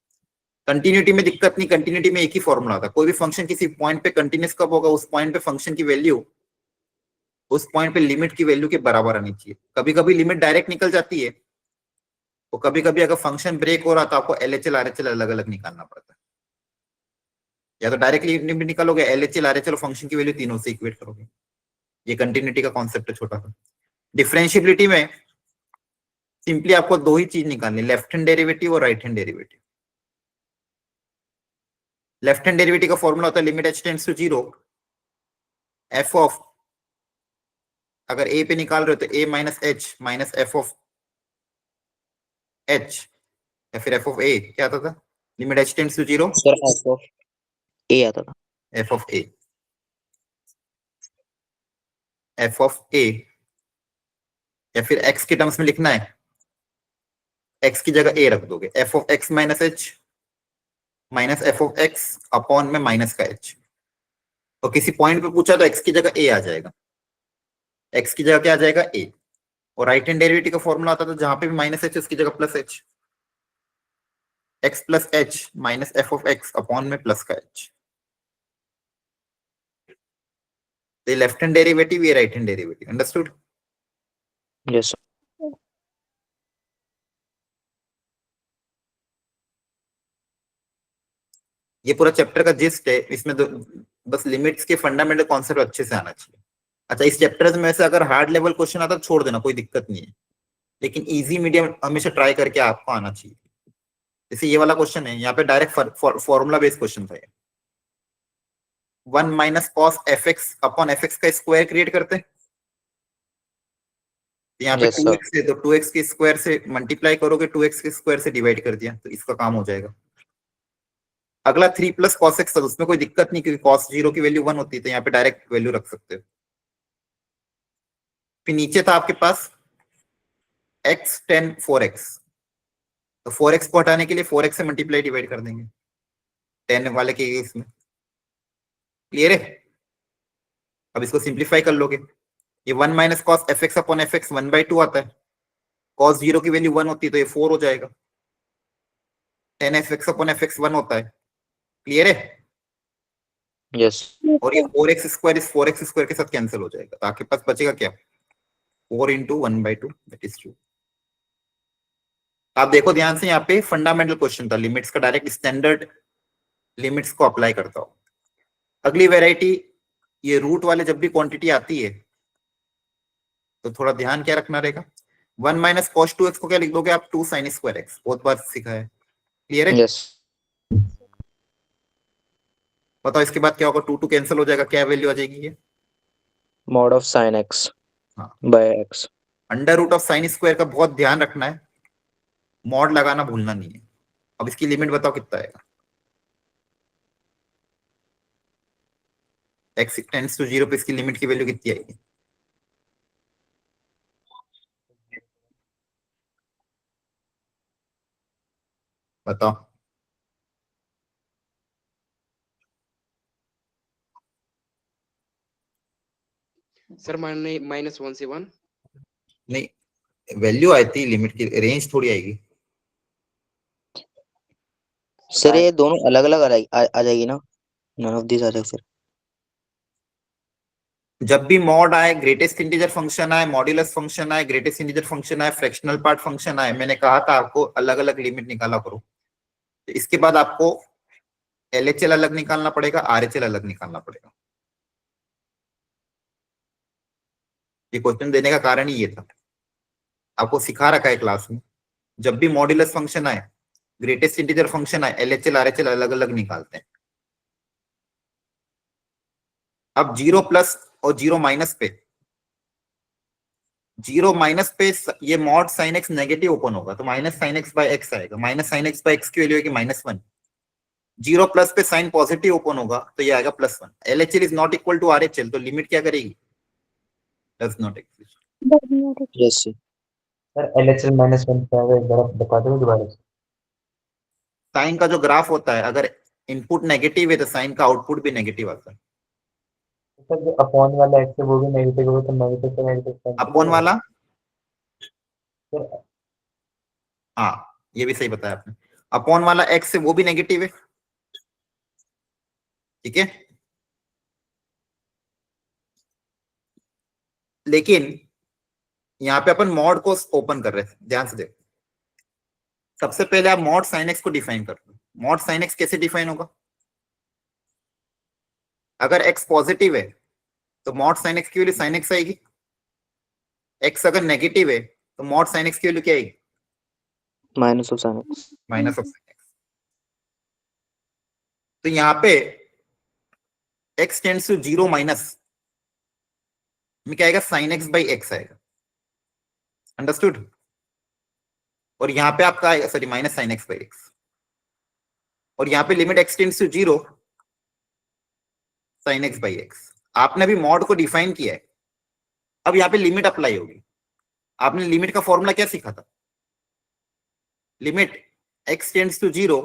कंटिन्यूटी में दिक्कत नहीं, कंटिन्यूटी में एक ही फॉर्मूला होता है, कोई भी फंक्शन किसी पॉइंट पे कंटिन्यूस कब होगा, उस पॉइंट पे फंक्शन की वैल्यू उस पॉइंट पे लिमिट की वैल्यू के बराबर आनी चाहिए। कभी कभी लिमिट डायरेक्ट निकल जाती है, तो कभी कभी अगर फंक्शन ब्रेक हो रहा तो आपको LHL RHL अलग अलग निकालना पड़ता है, या तो डायरेक्टली लिमिट निकालोगे, LHL RHL फंक्शन की वैल्यू तीनों से इक्वेट करोगे। ये कंटिन्यूटी का कॉन्सेप्ट है छोटा सा। डिफरेंशिएबिलिटी में सिंपली आपको दो ही चीज निकालनी, लेफ्ट हैंड डेरिवेटिव और right hand derivative. Left hand derivative का फॉर्मूला होता है limit h tends to 0, f of, अगर a पे निकाल रहे हो तो a minus h minus f of h, या फिर f ऑफ a, क्या आता था, limit h tends to 0, sir f of a आता था। f of a, f of a, या फिर x के टर्म्स में लिखना है, x की जगह a रख दोगे, f of x minus h minus f of x upon में माइनस का h, तो किसी पॉइंट पे पूछा तो x की जगह a आ जाएगा, x की जगह क्या आ जाएगा a, और राइट हैंड डेरिवेटिव का फॉर्मूला आता था जहां पे भी माइनस एच उसकी जगह plus H, x plus H minus F of x upon में प्लस का h। ये लेफ्ट हैंड डेरिवेटिव, ये right hand derivative, understood? Yes ये पूरा चैप्टर का जिस्ट है, इसमें बस लिमिट्स के फंडामेंटल कॉन्सेप्ट अच्छे से आना चाहिए। अच्छा, इस चैप्टर में से अगर हार्ड लेवल क्वेश्चन आता तो छोड़ देना, कोई दिक्कत नहीं है, लेकिन इजी मीडियम हमेशा ट्राई करके आपको आना चाहिए। जैसे ये वाला क्वेश्चन है, यहाँ पे डायरेक्ट फॉर्मूला बेस्ड क्वेश्चन था। 1 minus cos F x upon F x का स्क्वायर क्रिएट करते हैं, यहाँ पे यस सर 2x है तो 2x के स्क्वायर से मल्टीप्लाई करोगे, 2x के स्क्वायर से डिवाइड कर दिया तो इसका काम हो जाएगा। अगला 3 प्लस कॉस एक्स था, उसमें कोई दिक्कत नहीं क्योंकि कॉस 0 की वैल्यू 1 होती है, तो यहाँ पे डायरेक्ट वैल्यू रख सकते हो। फिर नीचे था आपके पास x tan 4x, तो 4x को हटाने के लिए 4x से मल्टीप्लाई डिवाइड कर देंगे 10 वाले के केस में। क्लियर है? अब इसको सिंप्लीफाई कर लोगे, ये 1 minus cos F x upon F x 1/2 आता है, कॉस 0 की वैल्यू 1 होती है तो ये 4 हो जाएगा, tan F x upon F x 1 होता है। क्लियर है? यस और ये 4x स्क्वायर इस 4x स्क्वायर के साथ कैंसिल हो जाएगा, तो आपके पास बचेगा क्या? 4 इंटू 1/2 दैट इज 2। आप देखो ध्यान से, यहाँ पे फंडामेंटल क्वेश्चन था, लिमिट्स का डायरेक्ट स्टैंडर्ड लिमिट्स को अप्लाई करता हो। अगली वेराइटी, ये रूट वाले जब भी क्वांटिटी आती है तो थोड़ा ध्यान क्या रखना रहेगा, 1 माइनस कॉस 2x को क्या लिख दोगे आप? 2 साइन स्क्वायर एक्स, बहुत बार सीखा है। क्लियर है? यस बताओ इसके बाद क्या होगा? 2 कैंसिल हो जाएगा, क्या वैल्यू आ जाएगी ये? मॉड ऑफ साइन एक्स हाँ, by x. Under root of sine square का बहुत ध्यान रखना है, मॉड लगाना भूलना नहीं है। अब इसकी लिमिट बताओ कितना आएगा? x टेंड्स टू 0 पे इसकी लिमिट की वैल्यू कितनी आएगी? बताओ। सर -1 से 1। नहीं, वैल्यू आई थी, लिमिट की रेंज थोड़ी आएगी। सर ये दोनों अलग अलग आ जाएगी ना, नन ऑफ दिस आ जाएगा सर। जब भी मॉड आए, ग्रेटेस्ट इंटीजर फंक्शन आए, मॉड्यूलस फंक्शन आए, ग्रेटेस्ट इंटीजर फंक्शन आए, फ्रैक्शनल पार्ट फंक्शन आए, मैंने कहा था आपको अलग अलग लिमिट निकाला करो। तो इसके बाद आपको LHL अलग निकालना पड़ेगा, RHL अलग निकालना पड़ेगा। ये क्वेश्चन देने का कारण ही ये था, आपको सिखा रखा है क्लास में, जब भी मॉड्यूलस फंक्शन आए, ग्रेटेस्ट इंटीजर फंक्शन आए, LHL RHL अलग अलग निकालते हैं। अब 0 प्लस और 0 माइनस पे, 0 माइनस पे ये mod sine x negative open होगा तो minus sine x by x आएगा, minus sine x by x की वैल्यू आएगी -1। 0 प्लस पे साइन पॉजिटिव ओपन होगा तो ये आएगा +1। LHL is not equal to RHL, तो लिमिट क्या करेगी? Does not exist. Yes sir sir LHL -1 क्या है, एक बार आप बता दो दोबारा से। साइन का जो ग्राफ होता है, अगर इनपुट नेगेटिव है तो साइन का आउटपुट भी नेगेटिव आता है। सर जो अपॉन वाला एक्स है वो भी नेगेटिव होगा, तो नेगेटिव से नेगेटिव अपॉन वाला, सर हाँ ये भी सही बताया आपने, अपॉन वाला एक्स है वो भी नेगेटिव है। ठीक है, लेकिन यहाँ पे अपन मॉड को ओपन कर रहे थे, ध्यान से देखो। सबसे पहले आप मॉड साइन एक्स को डिफाइन कर लो। मॉड साइन एक्स कैसे डिफाइन होगा? अगर एक्स पॉजिटिव है तो मॉड साइन एक्स की वैल्यू साइन एक्स आएगी, एक्स अगर नेगेटिव है तो मॉड साइन एक्स की वैल्यू क्या आएगी? Minus of sine x. Minus of sine x. तो यहाँ पे x टेंड्स टू 0 माइनस में क्या आएगा? साइन एक्स बाई एक्स आएगा, अंडरस्टूड? और यहाँ पे आपका आएगा, sorry, minus sine x by x, और यहाँ पे limit x tends to 0 sine x by x. आपने अभी मॉड को डिफाइन किया है, अब यहाँ पे लिमिट अप्लाई होगी। आपने लिमिट का फॉर्मूला क्या सीखा था? Limit x tends to 0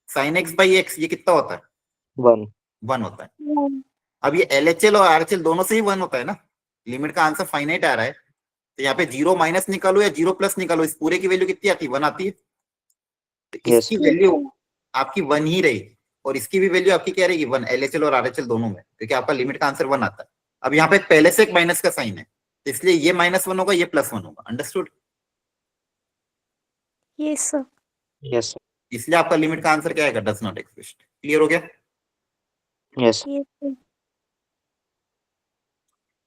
sine x by x, ये कितना होता है? 1 1 होता है। अब ये LHL और RHL दोनों से ही 1 होता है ना, लिमिट का आंसर फाइनाइट आ रहा है, तो यहाँ पे 0 माइनस निकालो या 0 प्लस निकालो, इस पूरे की वैल्यू कितनी आती है? 1 आती है। तो Yes. इसकी वैल्यू आपकी 1 ही रहेगी और इसकी भी वैल्यू आपकी क्या रहेगी? 1, LHL और RHL दोनों में, क्योंकि आपका लिमिट का आंसर 1 आता है। अब यहाँ पे पहले से एक माइनस का साइन है, तो इसलिए ये -1 होगा, ये +1 होगा। अंडरस्टूड? Yes, sir. Yes. इसलिए आपका लिमिट का आंसर क्या आएगा? Does not exist. क्लियर हो गया? Yes. Yes, sir.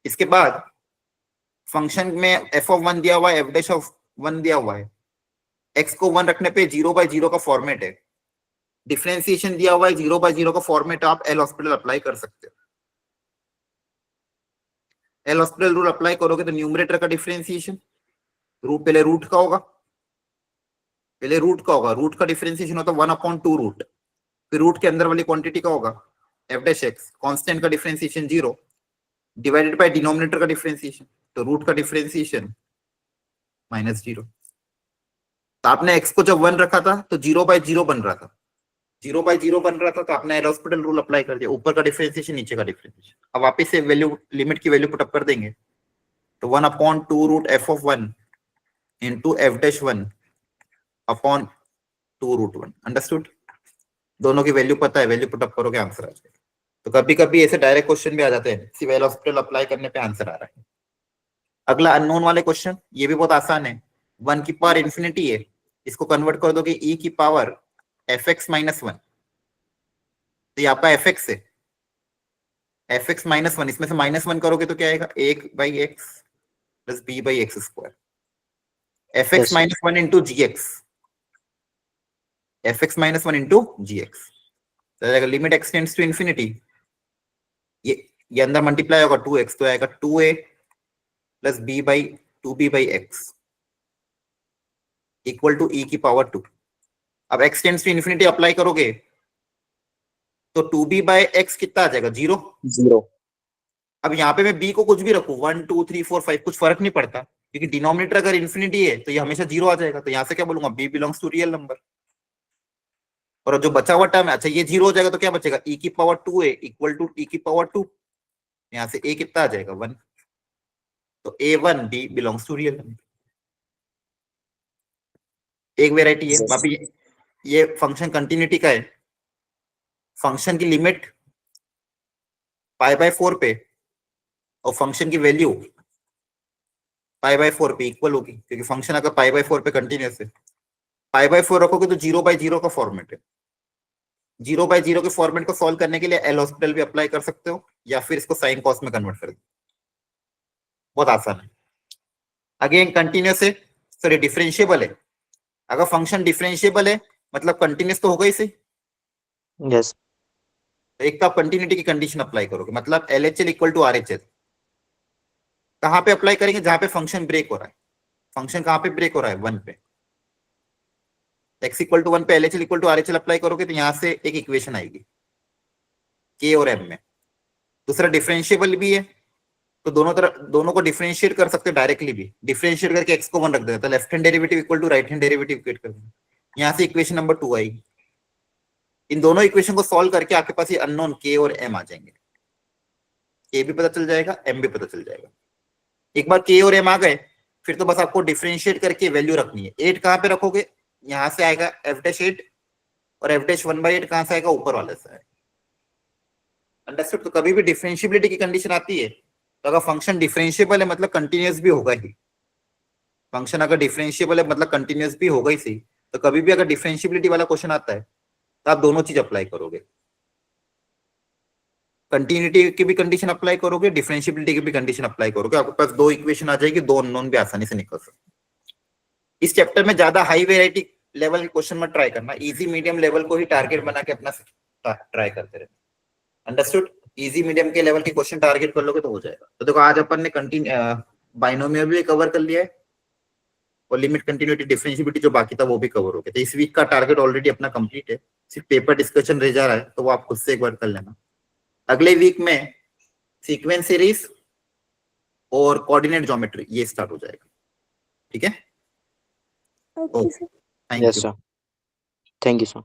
इसके बाद फंक्शन में f(1) दिया हुआ है, f'(1) दिया हुआ है, x को 1 रखने पे 0/0 का फॉर्मेट है, डिफरेंशिएशन दिया हुआ है 0/0 का फॉर्मेट, आप एल हॉस्पिटल अप्लाई कर सकते हो। एल हॉस्पिटल रूल अप्लाई करोगे तो न्यूमरेटर का डिफरेंशिएशन पहले रूट का होगा, रूट का डिफरेंशिएशन होता है 1/2 रूट, फिर रूट के अंदर वाली क्वांटिटी का होगा f'(x), कांस्टेंट का डिफरेंशिएशन 0 डिवाइडेड बाय डिनोमिनेटर का डिफरेंशिएशन, तो रूट का डिफरेंशिएशन -0। तो आपने x को जब 1 रखा था तो 0/0 बन रहा था, 0/0 बन रहा था, तो आपने एल हॉस्पिटल रूल अप्लाई कर दिया, ऊपर का डिफरेंशिएशन नीचे का डिफरेंशिएशन। अब वापस से वैल्यू, लिमिट की वैल्यू पुटअप कर देंगे, तो 1/2 root f(1) into f'(2 root 1)। Understood? दोनों की वैल्यू पता है, वैल्यू पुटअप करोगे आंसर आ जाएगा। तो कभी कभी ऐसे डायरेक्ट क्वेश्चन भी आ जाते हैं, सिर्फ एल हॉस्पिटल अप्लाई करने पे आंसर आ रहा है। अगला अननोन वाले क्वेश्चन, ये भी बहुत आसान है। 1 की पावर इंफिनिटी है, इसको कन्वर्ट कर दोगे e की पावर fx-1, तो ये आपका fx है, fx-1, इसमें से -1 करोगे तो क्या आएगा? 1/x plus b/x², fx-1 into gx, fx-1 into gx, तो limit x tends to infinity, ये अंदर मल्टीप्लाई होगा 2x, तो आएगा 2a plus b/2b/x equal to e की पावर 2। अब x tends to infinity apply करोगे तो 2b/x कितना आ जाएगा? 0। 0. अब यहाँ पे मैं b को कुछ भी रखूं, 1 2 3 4 5, कुछ फर्क नहीं पड़ता, क्योंकि डिनोमिनेटर अगर इंफिनिटी है तो ये हमेशा 0 आ जाएगा। तो यहाँ से क्या बोलूंगा? b belongs to real number, और जो बचा हुआ टर्म है, अच्छा ये 0 हो जाएगा तो क्या बचेगा? e की power 2a equal to e की पावर 2, यहाँ से a कितना आ जाएगा? 1, तो a1 b belongs to real number. एक वेराइटी है। Yes. वापिस ये फंक्शन कंटिन्यूटी का है, फंक्शन की लिमिट π/4 पे और फंक्शन की वैल्यू π/4 पे इक्वल होगी, क्योंकि फंक्शन अगर π/4 पे कंटिन्यूअस है, π/4 रखोगे तो 0/0 का फॉर्मेट है। 0/0 के फॉर्मेट को सॉल्व करने के लिए एल हॉस्पिटल भी अप्लाई कर सकते हो, या फिर इसको साइन कॉस में कन्वर्ट कर दो, बहुत आसान है। अगेन कंटिन्यूअस है, सॉरी डिफरेंशिएबल है। अगर फंक्शन डिफरेंशिएबल है मतलब कंटिन्यूअस तो होगा ही सही। Yes. तो एक तो आप कंटिन्यूटी की कंडीशन अप्लाई करोगे, मतलब LHL इक्वल टू RHL। कहां पे अप्लाई करेंगे? जहां पे फंक्शन ब्रेक हो रहा है। फंक्शन कहां पे ब्रेक हो रहा है? 1 पे। x इक्वल टू 1 पे LHL equal to RHL apply करोगे तो यहां से एक इक्वेशन आएगी k और m में। दूसरा डिफरेंशिएबल भी है, तो दोनों को डिफरेंशिएट कर सकते हो डायरेक्टली भी। डिफरेंशिएट करके x को 1 रख देगा, तो left hand derivative equal to right hand derivative equate कर देंगे। यहां से इक्वेशन नंबर 2 आएगी। इन दोनों इक्वेशन को सॉल्व करके आपके पास ये अननोन k और m आ जाएंगे। k भी पता चल जाएगा, m भी पता चल जाएगा। एक बार k और m आ गए, फिर तो बस आपको डिफरेंशिएट करके वैल्यू रखनी है। 8 कहां पे रखोगे? यहां से आएगा f'8, और f'1/8 कहां से आएगा? ऊपर वाले से। अंडरस्टूड? तो कभी भी डिफरेंशिएबिलिटी की कंडीशन आती है तो अगर फंक्शन डिफरेंशिएबल है मतलब कंटिन्यूअस भी होगा ही। फंक्शन अगर डिफरेंशिएबल है मतलब कंटिन्यूअस भी होगा ही सही। तो कभी भी अगर डिफरेंशिएबिलिटी वाला क्वेश्चन आता है तो आप दोनों चीज अप्लाई करोगे, कंटिन्यूटी की भी कंडीशन अप्लाई करोगे, डिफरेंशिएबिलिटी की भी कंडीशन अप्लाई करोगे। आपके पास 2 इक्वेशन आ जाएगी, 2 अननोन भी आसानी से निकल सकते। इस चैप्टर में ज्यादा हाई वेराइटी लेवल के क्वेश्चन मत ट्राई करना, इजी मीडियम लेवल को ही टारगेट बना के अपना ट्राई करते रहना। अंडरस्टूड? इजी मीडियम के लेवल के क्वेश्चन टारगेट कर लोगे तो हो जाएगा। तो देखो आज अपन ने बाइनोमियल भी कवर कर लिया है, और लिमिट कंटिन्यूटी डिफरेंशिएबिलिटी जो बाकी था वो भी कवर हो गया। तो इस वीक का टारगेट ऑलरेडी अपना कंप्लीट है, सिर्फ पेपर डिस्कशन रह जा रहा है, तो वो आप खुद से एक बार कर लेना। अगले वीक में सीक्वेंस सीरीज और कोऑर्डिनेट ज्योमेट्री ये स्टार्ट हो जाएगा। ठीक है? Okay, sir. Thank Yes, you. sir. Thank you, sir.